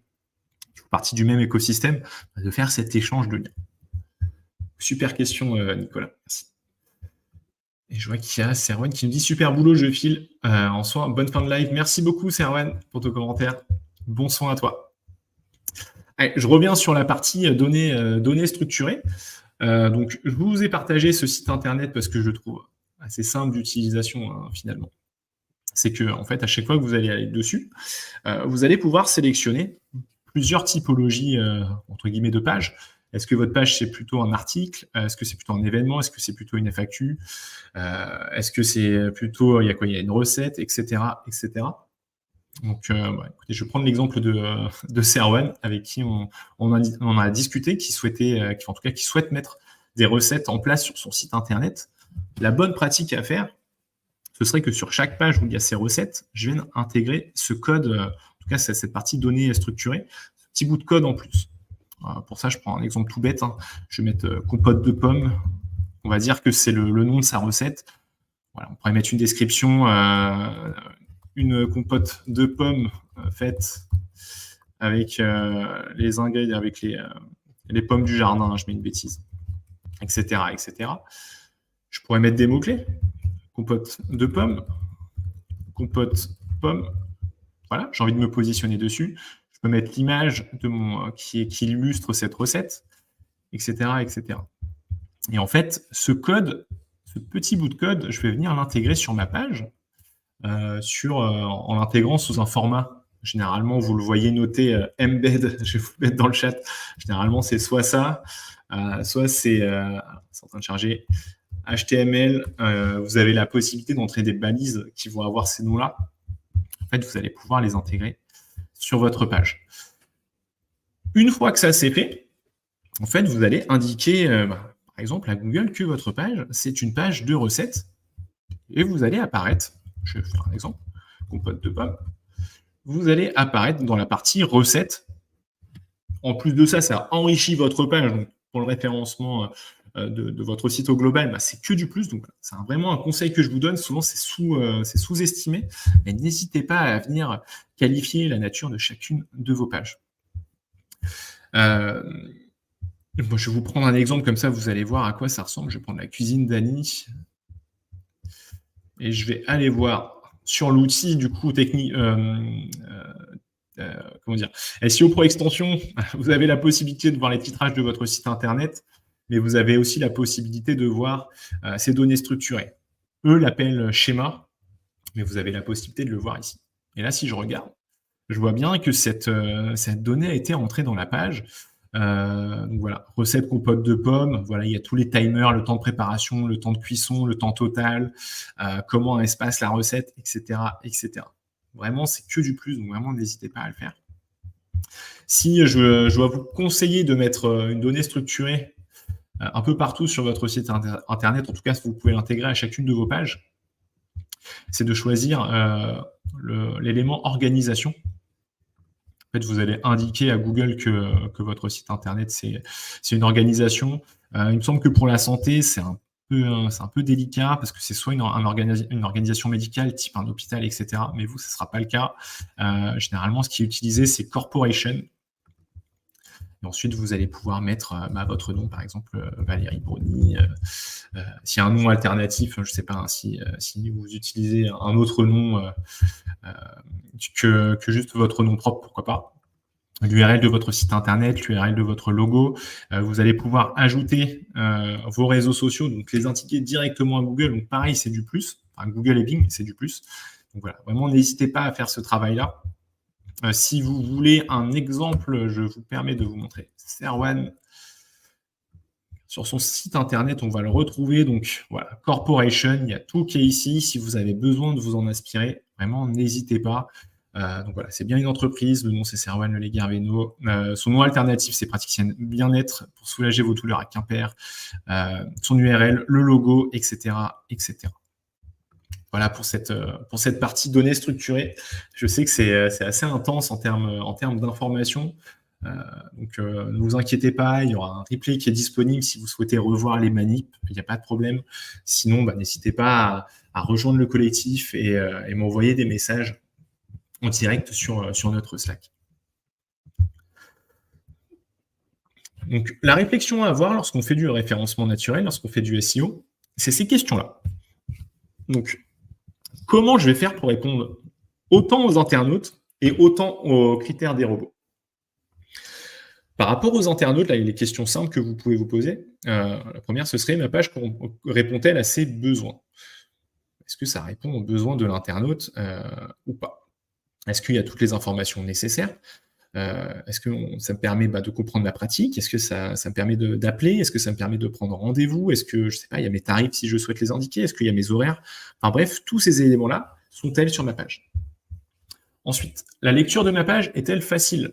qui font partie du même écosystème, de faire cet échange de liens. Super question, Nicolas. Merci. Et je vois qu'il y a Serwan qui me dit super boulot, je file. En soi, bonne fin de live. Merci beaucoup, Serwan, pour ton commentaire. Bon soin à toi. Allez, je reviens sur la partie données structurées. Donc, je vous ai partagé ce site internet parce que je le trouve assez simple d'utilisation, hein, finalement. C'est que, en fait, à chaque fois que vous allez aller dessus, vous allez pouvoir sélectionner plusieurs typologies, entre guillemets, de pages. Est-ce que votre page, c'est plutôt un article? Est-ce que c'est plutôt un événement? Est-ce que c'est plutôt une FAQ? Est-ce que c'est plutôt, il y a quoi? Il y a une recette, etc., etc. Donc, écoutez, je vais prendre l'exemple de Serwan, avec qui on a discuté, qui souhaitait, en tout cas, qui souhaite mettre des recettes en place sur son site internet. La bonne pratique à faire, ce serait que sur chaque page où il y a ces recettes, je vienne intégrer ce code, en tout cas cette partie données structurée, ce petit bout de code en plus. Pour ça, je prends un exemple tout bête, hein. Je vais mettre compote de pommes. On va dire que c'est le nom de sa recette. Voilà, on pourrait mettre une description, une compote de pommes faite avec les ingrédients, avec les pommes du jardin, hein, je mets une bêtise, etc., etc. Je pourrais mettre des mots-clés. Compote de pommes, compote pomme. Voilà, j'ai envie de me positionner dessus. Je peux mettre l'image de qui illustre cette recette, etc., etc. Et en fait, ce code, ce petit bout de code, je vais venir l'intégrer sur ma page, en l'intégrant sous un format. Généralement, vous le voyez noté embed, je vais vous le mettre dans le chat. Généralement, c'est soit ça, soit c'est en train de charger HTML. Vous avez la possibilité d'entrer des balises qui vont avoir ces noms-là. En fait, vous allez pouvoir les intégrer sur votre page. Une fois que ça c'est fait, en fait, vous allez indiquer, par exemple, à Google que votre page, c'est une page de recettes. Et vous allez apparaître, je vais faire un exemple, compote de pommes, vous allez apparaître dans la partie recettes. En plus de ça, ça enrichit votre page. Donc, pour le référencement de votre site au global, c'est que du plus. Donc, c'est vraiment un conseil que je vous donne. Souvent, c'est sous-estimé. Mais n'hésitez pas à venir qualifier la nature de chacune de vos pages. Je vais vous prendre un exemple comme ça, vous allez voir à quoi ça ressemble. Je vais prendre la cuisine d'Annie. Et je vais aller voir sur l'outil, du coup, technique, comment dire, SEO Pro Extension. Vous avez la possibilité de voir les titrages de votre site internet, mais vous avez aussi la possibilité de voir ces données structurées. Eux l'appellent schéma, mais vous avez la possibilité de le voir ici. Et là, si je regarde, je vois bien que cette donnée a été entrée dans la page. Donc voilà, recette compote de pommes. Voilà, il y a tous les timers, le temps de préparation, le temps de cuisson, le temps total, comment elle se passe la recette, etc., etc. Vraiment, c'est que du plus, donc vraiment, n'hésitez pas à le faire. Si je dois vous conseiller de mettre une donnée structurée un peu partout sur votre site internet, en tout cas, vous pouvez l'intégrer à chacune de vos pages, c'est de choisir l'élément organisation. En fait, vous allez indiquer à Google que votre site internet, c'est une organisation. Il me semble que pour la santé, c'est un peu délicat parce que c'est soit une organisation médicale, type un hôpital, etc. Mais vous, ce ne sera pas le cas. Généralement, ce qui est utilisé, c'est corporation. Et ensuite, vous allez pouvoir mettre votre nom, par exemple, Valérie Bruni. S'il y a un nom alternatif, je ne sais pas, hein, si vous utilisez un autre nom que juste votre nom propre, pourquoi pas. L'URL de votre site internet, l'URL de votre logo. Vous allez pouvoir ajouter vos réseaux sociaux, donc les indiquer directement à Google. Donc pareil, c'est du plus. Enfin, Google et Bing, c'est du plus. Donc voilà, vraiment, n'hésitez pas à faire ce travail-là. Si vous voulez un exemple, je vous permets de vous montrer Serwan. Sur son site internet, on va le retrouver. Donc voilà, Corporation, il y a tout qui est ici. Si vous avez besoin de vous en inspirer, vraiment, n'hésitez pas. Donc voilà, c'est bien une entreprise. Le nom, c'est Serwan Le Léguerveno. Son nom alternatif, c'est Praticienne Bien-être pour soulager vos douleurs à Quimper. Son URL, le logo, etc., etc. Voilà pour cette partie données structurées. Je sais que c'est assez intense en termes d'informations. Donc, ne vous inquiétez pas, il y aura un replay qui est disponible si vous souhaitez revoir les manips, il n'y a pas de problème. Sinon, n'hésitez pas à rejoindre le collectif et m'envoyer des messages en direct sur notre Slack. Donc, la réflexion à avoir lorsqu'on fait du référencement naturel, lorsqu'on fait du SEO, c'est ces questions-là. Donc, comment je vais faire pour répondre autant aux internautes et autant aux critères des robots? Par rapport aux internautes, là, il y a les questions simples que vous pouvez vous poser. La première, ce serait: «Ma page répond-elle à ses besoins?» Est-ce que ça répond aux besoins de l'internaute, ou pas? Est-ce qu'il y a toutes les informations nécessaires? Est-ce que ça me permet, de comprendre la pratique? Est-ce que ça me permet d'appeler? Est-ce que ça me permet de prendre rendez-vous? Est-ce que, je sais pas, il y a mes tarifs si je souhaite les indiquer? Est-ce qu'il y a mes horaires? Enfin bref, tous ces éléments-là sont-elles sur ma page? Ensuite, la lecture de ma page est-elle facile?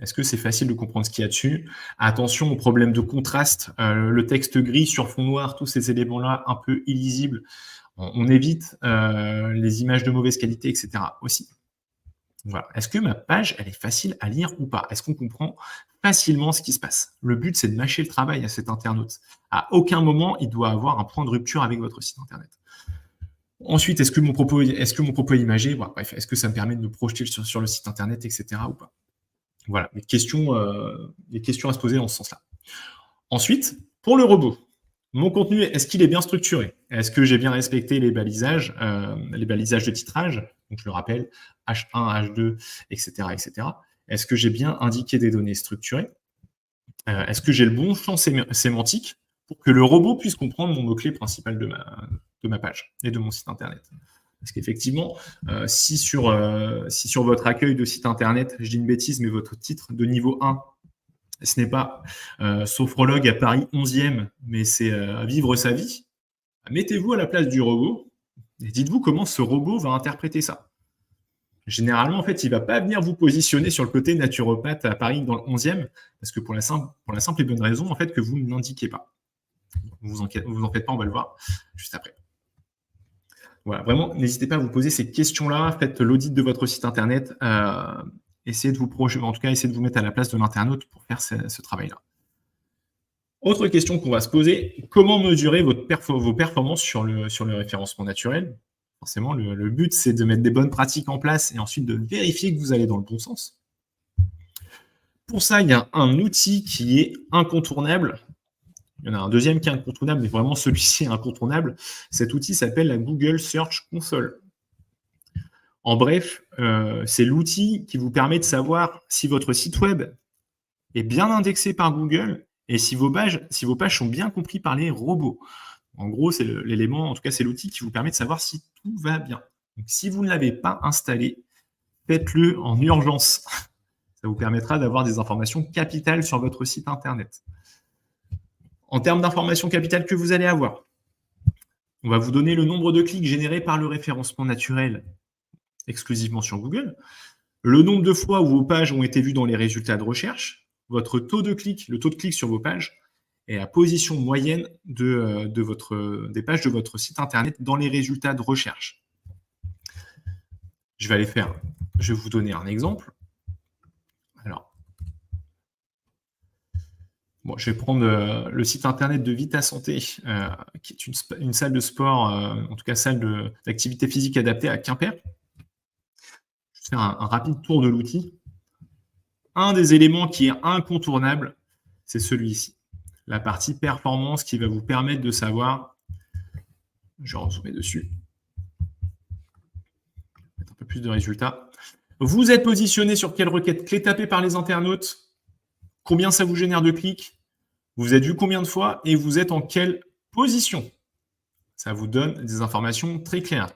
Est-ce que c'est facile de comprendre ce qu'il y a dessus? Attention aux problèmes de contraste, le texte gris sur fond noir, tous ces éléments-là un peu illisibles, on évite, les images de mauvaise qualité et cetera aussi. Voilà. Est-ce que ma page, elle est facile à lire ou pas? Est-ce qu'on comprend facilement ce qui se passe? Le but, c'est de mâcher le travail à cet internaute. À aucun moment, il doit avoir un point de rupture avec votre site internet. Ensuite, est-ce que mon propos est imagé? Voilà, bref, est-ce que ça me permet de me projeter sur le site internet, et cetera ou pas? Voilà, les questions à se poser dans ce sens-là. Ensuite, pour le robot, mon contenu, est-ce qu'il est bien structuré? Est-ce que j'ai bien respecté les balisages de titrage? Donc je le rappelle, H1, H2, et cetera. Est-ce que j'ai bien indiqué des données structurées? Est-ce que j'ai le bon champ sémantique pour que le robot puisse comprendre mon mot-clé principal de ma page et de mon site internet? Parce qu'effectivement, si sur votre accueil de site internet, je dis une bêtise, mais votre titre de niveau 1, ce n'est pas sophrologue à Paris 11e, mais c'est vivre sa vie, mettez-vous à la place du robot et dites-vous comment ce robot va interpréter ça. Généralement, en fait, il ne va pas venir vous positionner sur le côté naturopathe à Paris dans le 11e, parce que pour la simple et bonne raison, en fait, que vous ne l'indiquez pas. Vous en faites pas, on va le voir juste après. Voilà, vraiment, n'hésitez pas à vous poser ces questions-là, faites l'audit de votre site internet, essayez de vous projeter, en tout cas, essayez de vous mettre à la place de l'internaute pour faire ce travail-là. Autre question qu'on va se poser, comment mesurer vos performances sur le référencement naturel? Forcément, le but, c'est de mettre des bonnes pratiques en place et ensuite de vérifier que vous allez dans le bon sens. Pour ça, il y a un outil qui est incontournable. Il y en a un deuxième qui est incontournable, mais vraiment celui-ci est incontournable. Cet outil s'appelle la Google Search Console. En bref, c'est l'outil qui vous permet de savoir si votre site web est bien indexé par Google et si vos pages sont bien comprises par les robots. En gros, c'est l'élément, en tout cas, c'est l'outil qui vous permet de savoir si tout va bien. Donc, si vous ne l'avez pas installé, faites-le en urgence. Ça vous permettra d'avoir des informations capitales sur votre site internet. En termes d'informations capitales que vous allez avoir, on va vous donner le nombre de clics générés par le référencement naturel exclusivement sur Google, le nombre de fois où vos pages ont été vues dans les résultats de recherche, votre taux de clic, le taux de clic sur vos pages, et la position moyenne des pages de votre site internet dans les résultats de recherche. Je vais vous donner un exemple. Alors, bon, je vais prendre le site internet de Vita Santé, qui est une salle de sport, en tout cas salle d'activité physique adaptée à Quimper. Je vais faire un rapide tour de l'outil. Un des éléments qui est incontournable, c'est celui-ci. La partie performance qui va vous permettre de savoir, je vais rezoomer dessus, mettre un peu plus de résultats. Vous êtes positionné sur quelle requête clé tapée par les internautes? Combien ça vous génère de clics? Vous êtes vu combien de fois? Et vous êtes en quelle position? Ça vous donne des informations très claires.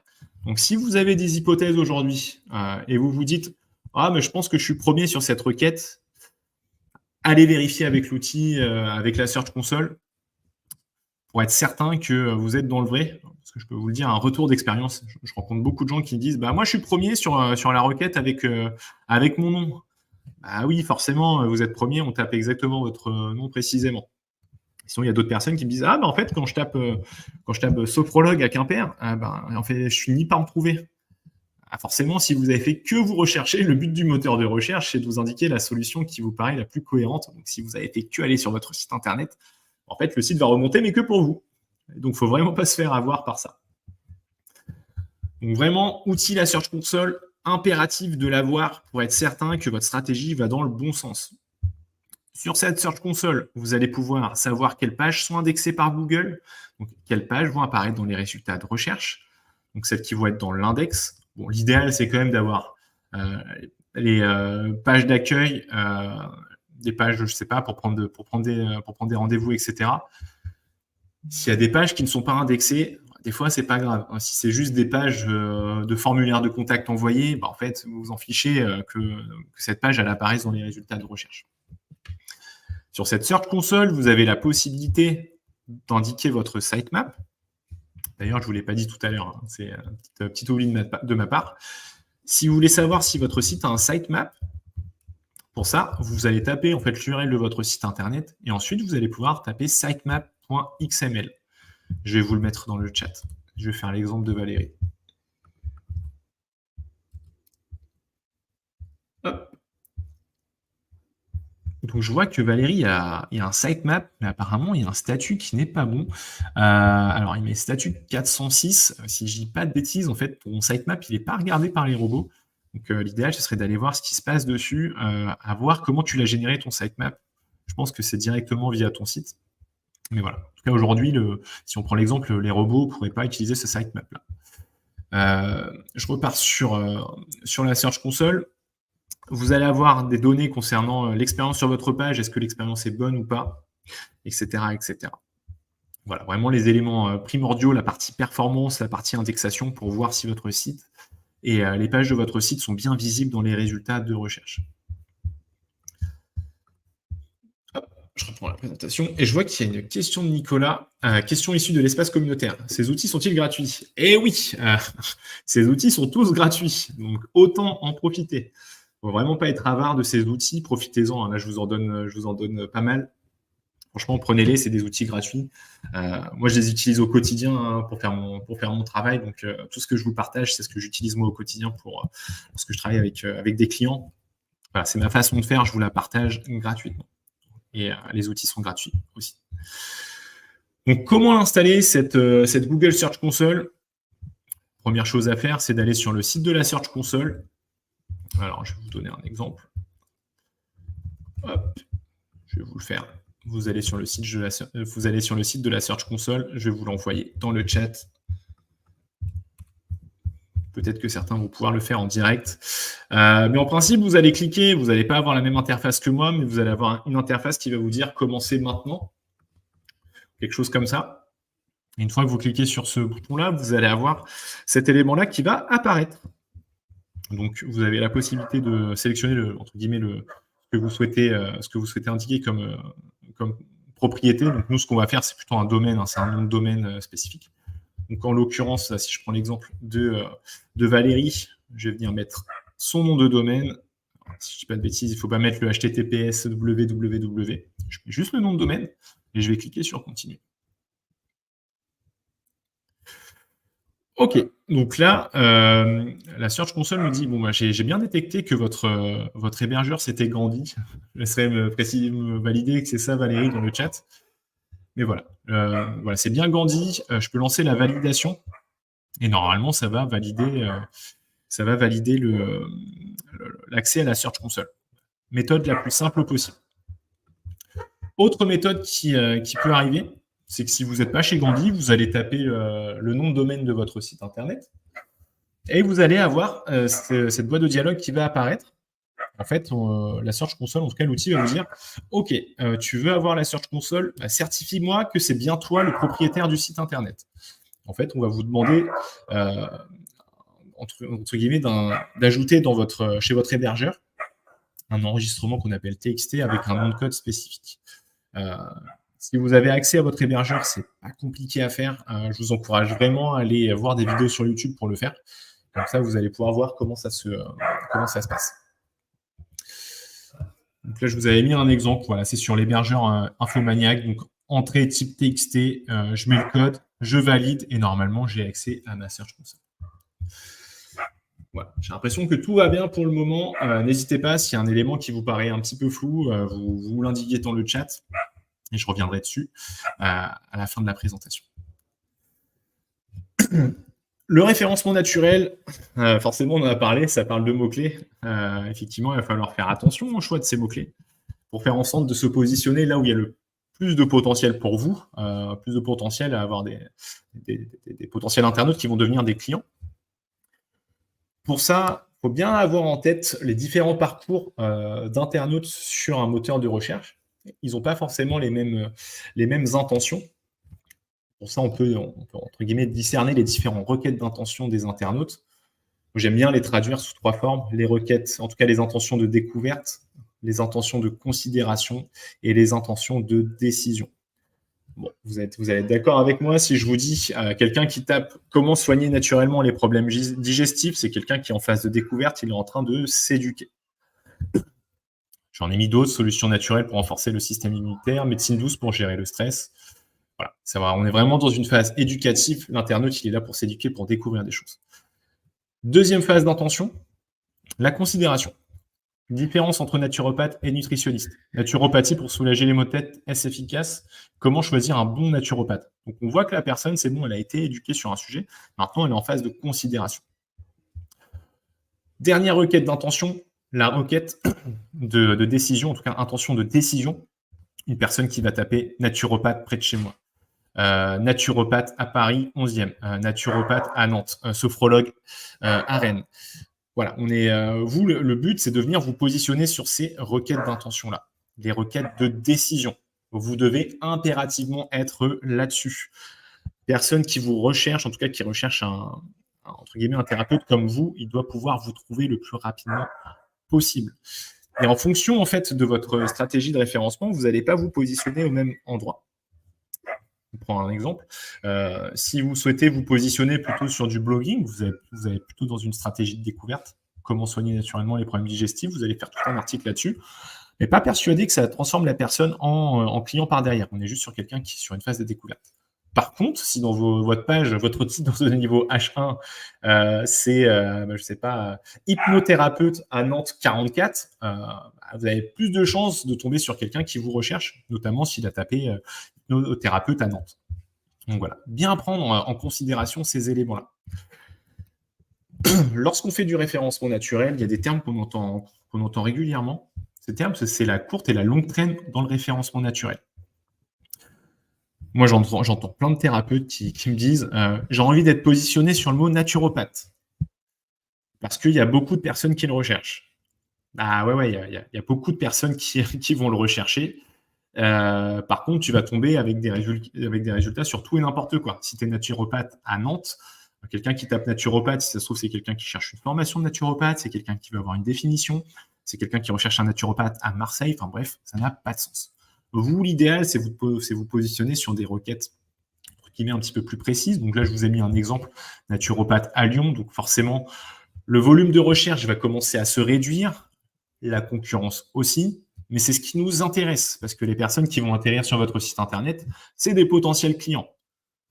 Donc, si vous avez des hypothèses aujourd'hui et vous vous dites « Ah, mais je pense que je suis premier sur cette requête », allez vérifier avec l'outil, avec la Search Console, pour être certain que vous êtes dans le vrai. Parce que je peux vous le dire, un retour d'expérience. Je rencontre beaucoup de gens qui disent bah, « Moi, je suis premier sur la requête avec mon nom ». Ah oui, forcément, vous êtes premier, on tape exactement votre nom précisément. Sinon, il y a d'autres personnes qui me disent ah ben en fait quand je tape sophrologue à Quimper, en fait je finis par me trouver. Ah, forcément, si vous avez fait que vous rechercher, le but du moteur de recherche, c'est de vous indiquer la solution qui vous paraît la plus cohérente. Donc, si vous avez fait que aller sur votre site internet, en fait, le site va remonter, mais que pour vous. Et donc, il ne faut vraiment pas se faire avoir par ça. Donc, vraiment, outil la Search Console, impératif de l'avoir pour être certain que votre stratégie va dans le bon sens. Sur cette Search Console, vous allez pouvoir savoir quelles pages sont indexées par Google, donc quelles pages vont apparaître dans les résultats de recherche, donc celles qui vont être dans l'index. Bon, l'idéal, c'est quand même d'avoir les pages d'accueil des pages, je ne sais pas, pour prendre des rendez-vous, etc. S'il y a des pages qui ne sont pas indexées, des fois, c'est pas grave. Si c'est juste des pages de formulaire de contact envoyés, en fait, vous vous en fichez que cette page, elle apparaisse dans les résultats de recherche. Sur cette Search Console, vous avez la possibilité d'indiquer votre sitemap. D'ailleurs, je ne vous l'ai pas dit tout à l'heure, hein, c'est un petit oubli de ma part. Si vous voulez savoir si votre site a un sitemap, pour ça, vous allez taper en fait l'URL de votre site internet et ensuite vous allez pouvoir taper sitemap.xml. Je vais vous le mettre dans le chat. Je vais faire l'exemple de Valérie. Hop. Donc je vois que Valérie, il y a un sitemap, mais apparemment il y a un statut qui n'est pas bon. Alors il met statut 406. Si je dis pas de bêtises, en fait, ton sitemap, il n'est pas regardé par les robots. Donc l'idéal, ce serait d'aller voir ce qui se passe dessus, à voir comment tu l'as généré ton sitemap. Je pense que c'est directement via ton site. Mais voilà. En tout cas, aujourd'hui, si on prend l'exemple, les robots ne pourraient pas utiliser ce sitemap-là. Je repars sur la Search Console. Vous allez avoir des données concernant l'expérience sur votre page, est-ce que l'expérience est bonne ou pas, etc., etc. Voilà, vraiment les éléments primordiaux, la partie performance, la partie indexation pour voir si votre site et les pages de votre site sont bien visibles dans les résultats de recherche. Hop, je reprends la présentation et je vois qu'il y a une question de Nicolas, question issue de l'espace communautaire. Ces outils sont-ils gratuits? Eh oui, ces outils sont tous gratuits, donc autant en profiter. Il ne faut vraiment pas être avare de ces outils, profitez-en. Hein. Là, je vous en donne pas mal. Franchement, prenez-les, c'est des outils gratuits. Moi, je les utilise au quotidien hein, pour faire mon travail. Donc, tout ce que je vous partage, c'est ce que j'utilise moi au quotidien lorsque je travaille avec des clients. Voilà, c'est ma façon de faire, je vous la partage gratuitement. Et les outils sont gratuits aussi. Donc, comment installer cette Google Search Console? Première chose à faire, c'est d'aller sur le site de la Search Console. Alors, je vais vous donner un exemple. Hop, je vais vous le faire. Vous allez sur le site de la Search Console. Je vais vous l'envoyer dans le chat. Peut-être que certains vont pouvoir le faire en direct. Mais en principe, vous allez cliquer. Vous n'allez pas avoir la même interface que moi, mais vous allez avoir une interface qui va vous dire « Commencez maintenant ». Quelque chose comme ça. Et une fois que vous cliquez sur ce bouton-là, vous allez avoir cet élément-là qui va apparaître. Donc, vous avez la possibilité de sélectionner ce que vous souhaitez indiquer comme propriété. Donc, nous, ce qu'on va faire, c'est plutôt un domaine, hein, c'est un nom de domaine spécifique. Donc, en l'occurrence, si je prends l'exemple de Valérie, je vais venir mettre son nom de domaine. Alors, si je ne dis pas de bêtises, il ne faut pas mettre le HTTPS www. Je mets juste le nom de domaine et je vais cliquer sur Continuer. Ok, donc là, la Search Console me dit, bon, j'ai bien détecté que votre hébergeur, c'était Gandhi. Je laisserai me valider que c'est ça, Valérie, dans le chat. Mais voilà, c'est bien Gandhi. Je peux lancer la validation. Et normalement, ça va valider l'accès à la Search Console. Méthode la plus simple possible. Autre méthode qui peut arriver, c'est que si vous n'êtes pas chez Gandhi, vous allez taper le nom de domaine de votre site internet et vous allez avoir cette boîte de dialogue qui va apparaître. En fait, la Search Console, en tout cas l'outil va vous dire « Ok, tu veux avoir la Search Console, certifie-moi que c'est bien toi le propriétaire du site internet. » En fait, on va vous demander, entre guillemets, d'ajouter chez votre hébergeur un enregistrement qu'on appelle TXT avec un nom de code spécifique. Si vous avez accès à votre hébergeur, c'est pas compliqué à faire. Je vous encourage vraiment à aller voir des vidéos sur YouTube pour le faire. Comme ça, vous allez pouvoir voir comment ça se passe. Donc là, je vous avais mis un exemple. Voilà, c'est sur l'hébergeur Infomaniac. Donc, entrée type TXT, je mets le code, je valide et normalement, j'ai accès à ma Search Console. Voilà. J'ai l'impression que tout va bien pour le moment. N'hésitez pas, s'il y a un élément qui vous paraît un petit peu flou, vous l'indiquez dans le chat. Et je reviendrai dessus à la fin de la présentation. Le référencement naturel, forcément, on en a parlé, ça parle de mots-clés. Effectivement, il va falloir faire attention au choix de ces mots-clés pour faire en sorte de se positionner là où il y a le plus de potentiel pour vous, plus de potentiel à avoir des potentiels internautes qui vont devenir des clients. Pour ça, faut bien avoir en tête les différents parcours d'internautes sur un moteur de recherche. Ils n'ont pas forcément les mêmes intentions. Pour ça, on peut, entre guillemets, discerner les différentes requêtes d'intention des internautes. J'aime bien les traduire sous trois formes. Les requêtes, en tout cas les intentions de découverte, les intentions de considération et les intentions de décision. Bon, vous allez être d'accord avec moi si je vous dis quelqu'un qui tape comment soigner naturellement les problèmes digestifs, c'est quelqu'un qui est en phase de découverte, il est en train de s'éduquer. J'en ai mis d'autres, solutions naturelles pour renforcer le système immunitaire, médecine douce pour gérer le stress. Voilà, ça va, on est vraiment dans une phase éducative. L'internaute, il est là pour s'éduquer, pour découvrir des choses. Deuxième phase d'intention, la considération. Différence entre naturopathe et nutritionniste. Naturopathie pour soulager les maux de tête, est-ce efficace? Comment choisir un bon naturopathe? Donc on voit que la personne, c'est bon, elle a été éduquée sur un sujet. Maintenant, elle est en phase de considération. Dernière requête d'intention, la requête de décision, en tout cas intention de décision. Une personne qui va taper naturopathe près de chez moi. Naturopathe à Paris, 11e. Naturopathe à Nantes. Sophrologue à Rennes. Voilà, vous, le but, c'est de venir vous positionner sur ces requêtes d'intention-là, les requêtes de décision. Vous devez impérativement être là-dessus. Personne qui vous recherche, en tout cas qui recherche entre guillemets, un thérapeute comme vous, il doit pouvoir vous trouver le plus rapidement possible. Et en fonction, en fait, de votre stratégie de référencement, vous n'allez pas vous positionner au même endroit. Je prends un exemple. Si vous souhaitez vous positionner plutôt sur du blogging, vous allez plutôt dans une stratégie de découverte, comment soigner naturellement les problèmes digestifs, vous allez faire tout un article là-dessus, mais pas persuadé que ça transforme la personne en client par derrière. On est juste sur quelqu'un qui est sur une phase de découverte. Par contre, si dans votre page, votre titre dans le niveau H1, c'est, je sais pas, hypnothérapeute à Nantes 44, vous avez plus de chances de tomber sur quelqu'un qui vous recherche, notamment s'il a tapé hypnothérapeute à Nantes. Donc voilà, bien prendre en considération ces éléments-là. Lorsqu'on fait du référencement naturel, il y a des termes qu'on entend régulièrement. Ces termes, c'est la courte et la longue traîne dans le référencement naturel. Moi, j'entends plein de thérapeutes qui me disent j'ai envie d'être positionné sur le mot naturopathe parce qu'il y a beaucoup de personnes qui le recherchent. Ah ouais, il y a beaucoup de personnes qui vont le rechercher. Par contre, tu vas tomber avec des résultats sur tout et n'importe quoi. Si tu es naturopathe à Nantes, quelqu'un qui tape naturopathe, si ça se trouve, c'est quelqu'un qui cherche une formation de naturopathe, c'est quelqu'un qui veut avoir une définition, c'est quelqu'un qui recherche un naturopathe à Marseille. Enfin bref, ça n'a pas de sens. Vous, l'idéal, c'est vous positionner sur des requêtes qui sont un petit peu plus précises. Donc là, je vous ai mis un exemple naturopathe à Lyon. Donc forcément, le volume de recherche va commencer à se réduire, la concurrence aussi, mais c'est ce qui nous intéresse, parce que les personnes qui vont atterrir sur votre site internet, c'est des potentiels clients.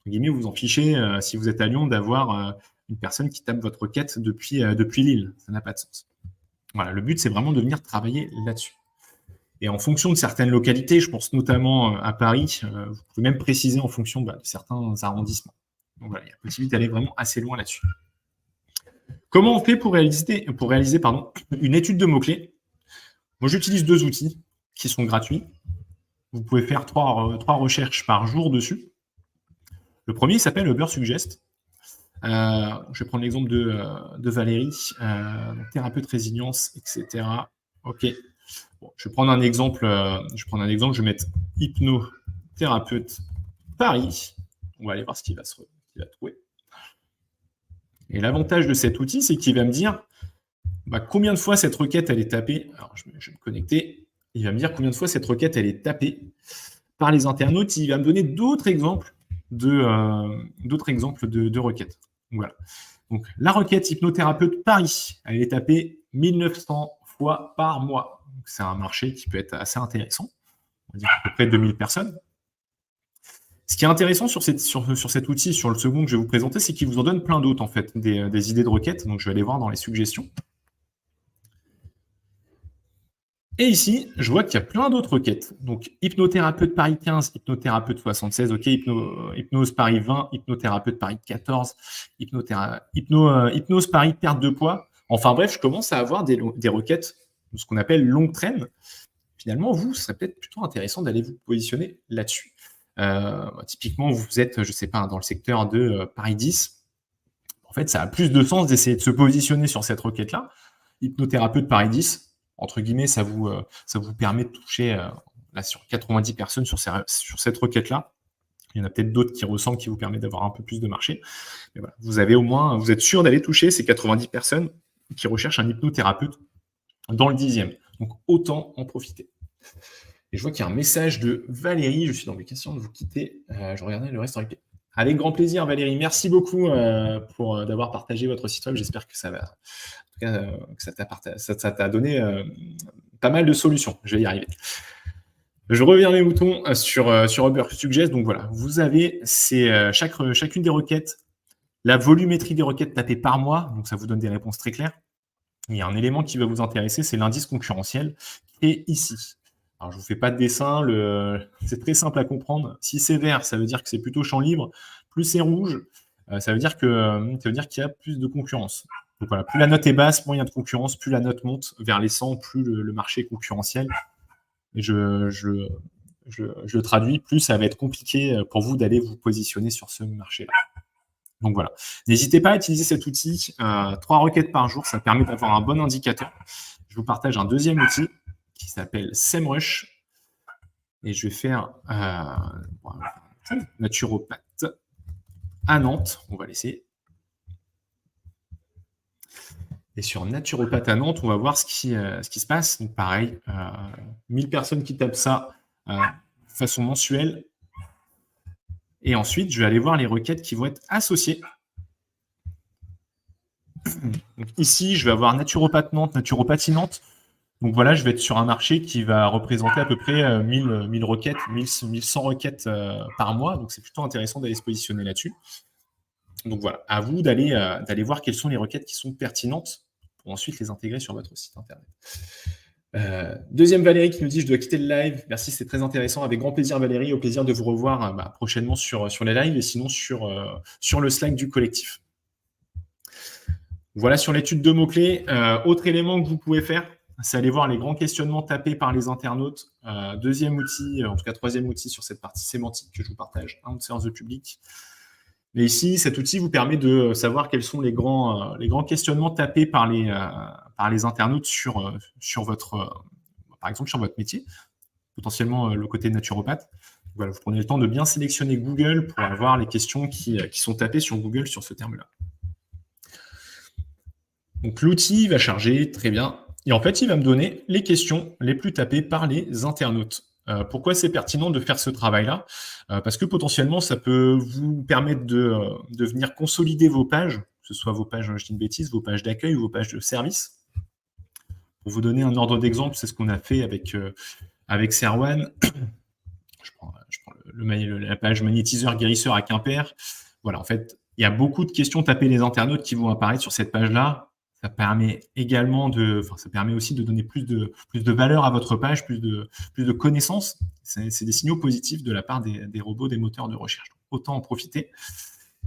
Vous en fichez, si vous êtes à Lyon, d'avoir une personne qui tape votre requête depuis Lille. Ça n'a pas de sens. Voilà, le but, c'est vraiment de venir travailler là-dessus. Et en fonction de certaines localités, je pense notamment à Paris, vous pouvez même préciser en fonction de certains arrondissements. Donc voilà, il y a possibilité d'aller vraiment assez loin là-dessus. Comment on fait pour réaliser une étude de mots-clés? Moi, j'utilise 2 outils qui sont gratuits. Vous pouvez faire 3 recherches par jour dessus. Le premier s'appelle Ubersuggest. Je vais prendre l'exemple de Valérie, thérapeute résilience, etc. OK. Bon, je vais prendre un exemple. Je vais mettre hypnothérapeute Paris. On va aller voir ce qu'il va trouver. Et l'avantage de cet outil, c'est qu'il va me dire combien de fois cette requête elle est tapée. Alors, je vais me connecter. Il va me dire combien de fois cette requête elle est tapée par les internautes. Il va me donner d'autres exemples de requêtes. Voilà. Donc, la requête hypnothérapeute Paris, elle est tapée 1900 fois par mois. C'est un marché qui peut être assez intéressant. On va dire à peu près 2000 personnes. Ce qui est intéressant sur cet outil, sur le second que je vais vous présenter, c'est qu'il vous en donne plein d'autres, en fait, des idées de requêtes. Donc, je vais aller voir dans les suggestions. Et ici, je vois qu'il y a plein d'autres requêtes. Donc, hypnothérapeute Paris 15, hypnothérapeute 76, OK, hypnose Paris 20, hypnothérapeute Paris 14, hypnose Paris perte de poids. Enfin bref, je commence à avoir des requêtes, ce qu'on appelle longue traîne. Finalement, ce serait peut-être plutôt intéressant d'aller vous positionner là-dessus. Typiquement, vous êtes, je ne sais pas, dans le secteur de Paris 10. fait, ça a plus de sens d'essayer de se positionner sur cette requête-là. Hypnothérapeute Paris 10, entre guillemets, ça vous permet de toucher là, sur 90 personnes sur cette requête-là. Il y en a peut-être d'autres qui ressemblent, qui vous permettent d'avoir un peu plus de marché. Mais voilà, vous êtes sûr d'aller toucher ces 90 personnes qui recherchent un hypnothérapeute dans le 10e. Donc, autant en profiter. Et je vois qu'il y a un message de Valérie. Je suis dans l'obligation de vous quitter. Je regardais le reste en replay. Avec grand plaisir, Valérie. Merci beaucoup d'avoir partagé votre site web. J'espère que ça va, en tout cas, que ça t'a donné pas mal de solutions. Je vais y arriver. Je reviens mes moutons sur Uber Suggest. Donc voilà, vous avez chacune des requêtes, la volumétrie des requêtes tapées par mois. Donc ça vous donne des réponses très claires. Il y a un élément qui va vous intéresser, c'est l'indice concurrentiel qui est ici. Alors, je ne vous fais pas de dessin, c'est très simple à comprendre. Si c'est vert, ça veut dire que c'est plutôt champ libre. Plus c'est rouge, ça veut dire qu'il y a plus de concurrence. Donc voilà, plus la note est basse, moins il y a de concurrence, plus la note monte vers les 100, plus le marché est concurrentiel. Et je le traduis, plus ça va être compliqué pour vous d'aller vous positionner sur ce marché-là. Donc voilà, n'hésitez pas à utiliser cet outil, 3 requêtes par jour, ça permet d'avoir un bon indicateur. Je vous partage un deuxième outil qui s'appelle SEMrush. Et je vais faire naturopathe à Nantes. On va laisser. Et sur naturopathe à Nantes, on va voir ce qui se passe. Donc pareil, 1000 personnes qui tapent ça de façon mensuelle. Et ensuite, je vais aller voir les requêtes qui vont être associées. Donc ici, je vais avoir naturopathe Nantes, naturopathie Nantes. Donc voilà, je vais être sur un marché qui va représenter à peu près 1000 requêtes, 1100 requêtes par mois. Donc c'est plutôt intéressant d'aller se positionner là-dessus. Donc voilà, à vous d'aller voir quelles sont les requêtes qui sont pertinentes pour ensuite les intégrer sur votre site internet. Deuxième Valérie qui nous dit « Je dois quitter le live. Merci, c'est très intéressant. Avec grand plaisir Valérie, au plaisir de vous revoir prochainement sur les lives et sinon sur le Slack du collectif. » Voilà sur l'étude de mots-clés. Autre élément que vous pouvez faire, c'est aller voir les grands questionnements tapés par les internautes. Deuxième outil, en tout cas troisième outil sur cette partie sémantique que je vous partage, de séance de public. Mais ici, cet outil vous permet de savoir quels sont les grands questionnements tapés par les internautes sur votre, par exemple, sur votre métier, potentiellement le côté naturopathe. Voilà, vous prenez le temps de bien sélectionner Google pour avoir les questions qui sont tapées sur Google sur ce terme-là. Donc l'outil va charger, très bien. Et en fait, il va me donner les questions les plus tapées par les internautes. Pourquoi c'est pertinent de faire ce travail-là? Parce que potentiellement, ça peut vous permettre de venir consolider vos pages, que ce soit vos pages, je dis une bêtise, vos pages d'accueil ou vos pages de service. Pour vous donner un ordre d'exemple, c'est ce qu'on a fait avec Serwan. Je prends la page magnétiseur guérisseur à Quimper. Voilà, en fait, il y a beaucoup de questions tapées les internautes qui vont apparaître sur cette page-là. Ça permet aussi de donner plus de valeur à votre page, plus de connaissances. C'est des signaux positifs de la part des robots, des moteurs de recherche. Donc, autant en profiter.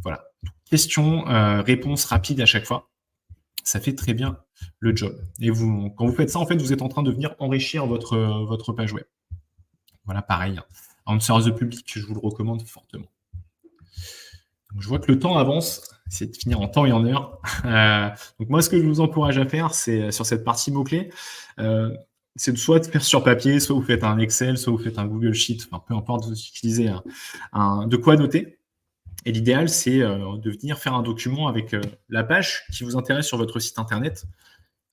Voilà. Questions, réponses rapides à chaque fois. Ça fait très bien le job. Et quand vous faites ça, en fait, vous êtes en train de venir enrichir votre page web. Voilà, pareil. En séance de public, je vous le recommande fortement. Donc, je vois que le temps avance. Essayez de finir en temps et en heure. Donc moi, ce que je vous encourage à faire, c'est sur cette partie mots-clés, c'est soit de faire sur papier, soit vous faites un Excel, soit vous faites un Google Sheet, enfin, peu importe, vous utilisez de quoi noter. Et l'idéal, c'est de venir faire un document avec la page qui vous intéresse sur votre site internet.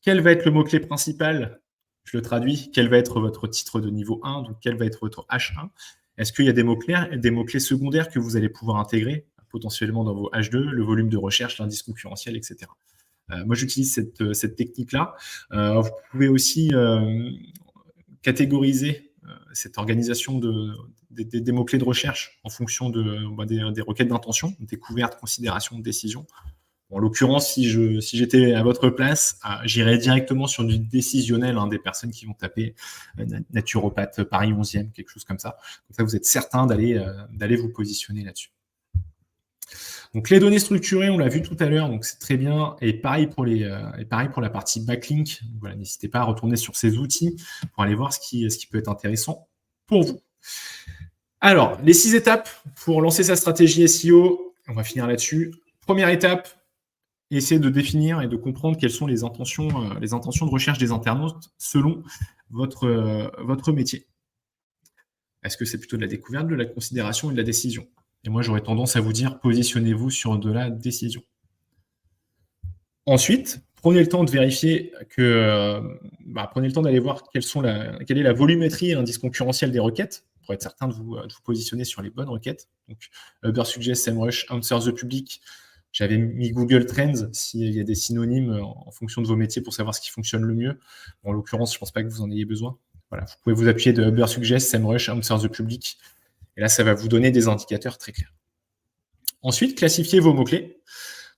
Quel va être le mot-clé principal? Je le traduis. Quel va être votre titre de niveau 1? Donc, quel va être votre H1? Est-ce qu'il y a des mots-clés secondaires que vous allez pouvoir intégrer potentiellement dans vos H2, le volume de recherche, l'indice concurrentiel, etc. Moi, j'utilise cette technique-là. Vous pouvez aussi catégoriser cette organisation des mots-clés de recherche en fonction des requêtes d'intention, découverte, considération, décision. Bon, en l'occurrence, si j'étais à votre place, j'irais directement sur du décisionnel, des personnes qui vont taper naturopathe Paris 11e, quelque chose comme ça. Comme ça, vous êtes certain d'aller vous positionner là-dessus. Donc les données structurées, on l'a vu tout à l'heure, donc c'est très bien. Et pareil pour la partie backlink. Voilà, n'hésitez pas à retourner sur ces outils pour aller voir ce qui peut être intéressant pour vous. Alors, les 6 étapes pour lancer sa stratégie SEO, on va finir là-dessus. Première étape, essayer de définir et de comprendre quelles sont les intentions de recherche des internautes selon votre métier. Est-ce que c'est plutôt de la découverte, de la considération et de la décision? Et moi, j'aurais tendance à vous dire, positionnez-vous sur de la décision. Ensuite, prenez le temps de vérifier prenez le temps d'aller voir quelle est la volumétrie et l'indice concurrentiel des requêtes pour être certain de vous positionner sur les bonnes requêtes. Donc, Ubersuggest, SEMrush, Answer the Public. J'avais mis Google Trends s'il y a des synonymes en fonction de vos métiers pour savoir ce qui fonctionne le mieux. En l'occurrence, je ne pense pas que vous en ayez besoin. Voilà, vous pouvez vous appuyer de Ubersuggest, SEMrush, Answer the Public. Et là, ça va vous donner des indicateurs très clairs. Ensuite, classifiez vos mots-clés.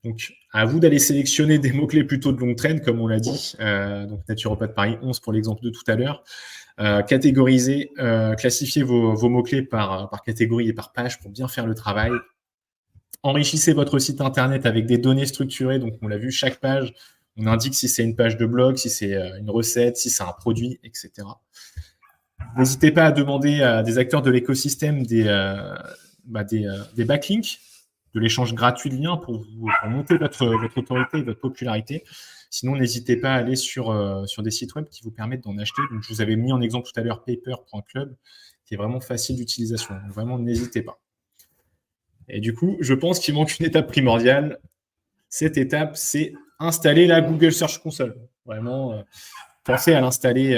Donc, à vous d'aller sélectionner des mots-clés plutôt de longue traîne, comme on l'a dit. Donc, naturopathe Paris 11 pour l'exemple de tout à l'heure. Catégoriser, classifier vos mots-clés par catégorie et par page pour bien faire le travail. Enrichissez votre site internet avec des données structurées. Donc, on l'a vu, chaque page, on indique si c'est une page de blog, si c'est une recette, si c'est un produit, etc. N'hésitez pas à demander à des acteurs de l'écosystème des backlinks, de l'échange gratuit de liens pour monter votre autorité et votre popularité. Sinon, n'hésitez pas à aller sur des sites web qui vous permettent d'en acheter. Donc, je vous avais mis en exemple tout à l'heure paper.club, qui est vraiment facile d'utilisation. Donc, vraiment, n'hésitez pas. Et du coup, je pense qu'il manque une étape primordiale. Cette étape, c'est installer la Google Search Console. Vraiment, pensez à installer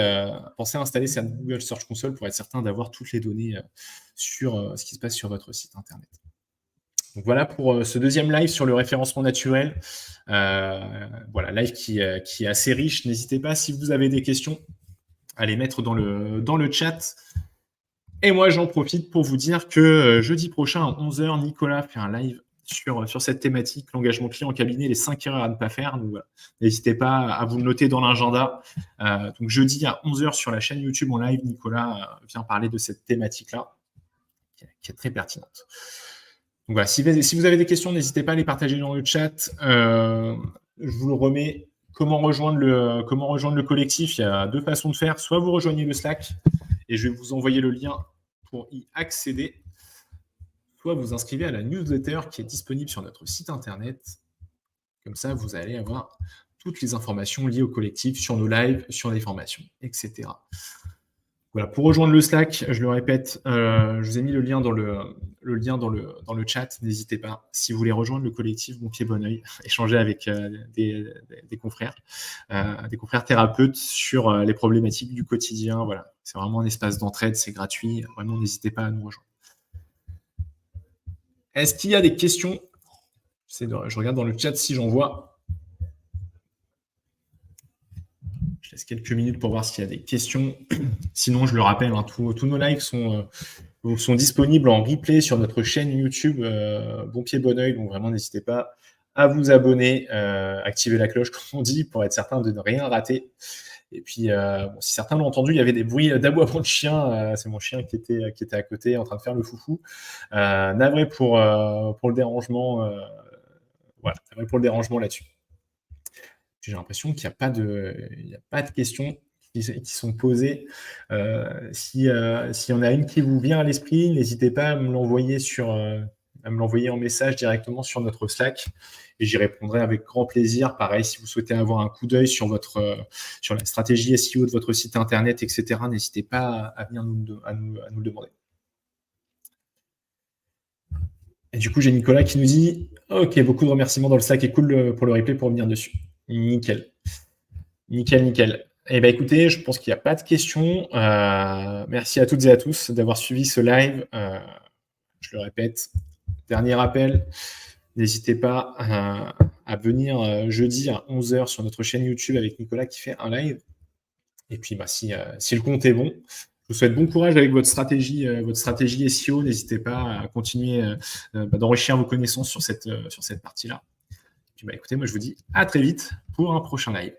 cette Google Search Console pour être certain d'avoir toutes les données sur ce qui se passe sur votre site internet. Donc voilà pour ce deuxième live sur le référencement naturel. Voilà, live qui est assez riche. N'hésitez pas, si vous avez des questions, à les mettre dans le chat. Et moi, j'en profite pour vous dire que jeudi prochain, à 11h, Nicolas fait un live sur cette thématique, l'engagement client en cabinet, les 5 erreurs à ne pas faire. Donc, voilà. N'hésitez pas à vous le noter dans l'agenda. Donc jeudi à 11h sur la chaîne YouTube en live, Nicolas vient parler de cette thématique-là, qui est très pertinente. Donc voilà, si vous avez des questions, n'hésitez pas à les partager dans le chat. Je vous le remets. Comment rejoindre le collectif? Il y a deux façons de faire. Soit vous rejoignez le Slack, et je vais vous envoyer le lien pour y accéder. Soit vous inscrivez à la newsletter qui est disponible sur notre site internet. Comme ça, vous allez avoir toutes les informations liées au collectif, sur nos lives, sur les formations, etc. Voilà, pour rejoindre le Slack, je le répète, je vous ai mis le lien dans le chat. N'hésitez pas, si vous voulez rejoindre le collectif Bon Pied Bon Oeil, échanger avec des confrères thérapeutes sur les problématiques du quotidien. Voilà, c'est vraiment un espace d'entraide, c'est gratuit. Vraiment, n'hésitez pas à nous rejoindre. Est-ce qu'il y a des questions? Je regarde dans le chat si j'en vois. Je laisse quelques minutes pour voir s'il y a des questions. Sinon, je le rappelle, tous nos lives sont disponibles en replay sur notre chaîne YouTube Bon Pied Bon Oeil. Donc vraiment, n'hésitez pas à vous abonner, activer la cloche, comme on dit, pour être certain de ne rien rater. Et puis, si certains l'ont entendu, il y avait des bruits d'aboiement de chien. C'est mon chien qui était à côté en train de faire le foufou. Navré pour le dérangement. Voilà, navré pour le dérangement là-dessus. J'ai l'impression qu'il n'y a pas de questions qui sont posées. S'il y en a une qui vous vient à l'esprit, n'hésitez pas à me l'envoyer en message directement sur notre Slack et j'y répondrai avec grand plaisir. Pareil, si vous souhaitez avoir un coup d'œil sur la stratégie SEO de votre site internet, etc., n'hésitez pas à venir nous le demander. Et du coup, j'ai Nicolas qui nous dit « Ok, beaucoup de remerciements dans le Slack et cool pour le replay pour revenir dessus. » Nickel. Eh bien, écoutez, je pense qu'il n'y a pas de questions. Merci à toutes et à tous d'avoir suivi ce live. Je le répète, dernier rappel, n'hésitez pas à venir jeudi à 11h sur notre chaîne YouTube avec Nicolas qui fait un live. Et puis, si le compte est bon, je vous souhaite bon courage avec votre stratégie SEO. N'hésitez pas à continuer d'enrichir vos connaissances sur cette partie-là. Puis, écoutez, moi, je vous dis à très vite pour un prochain live.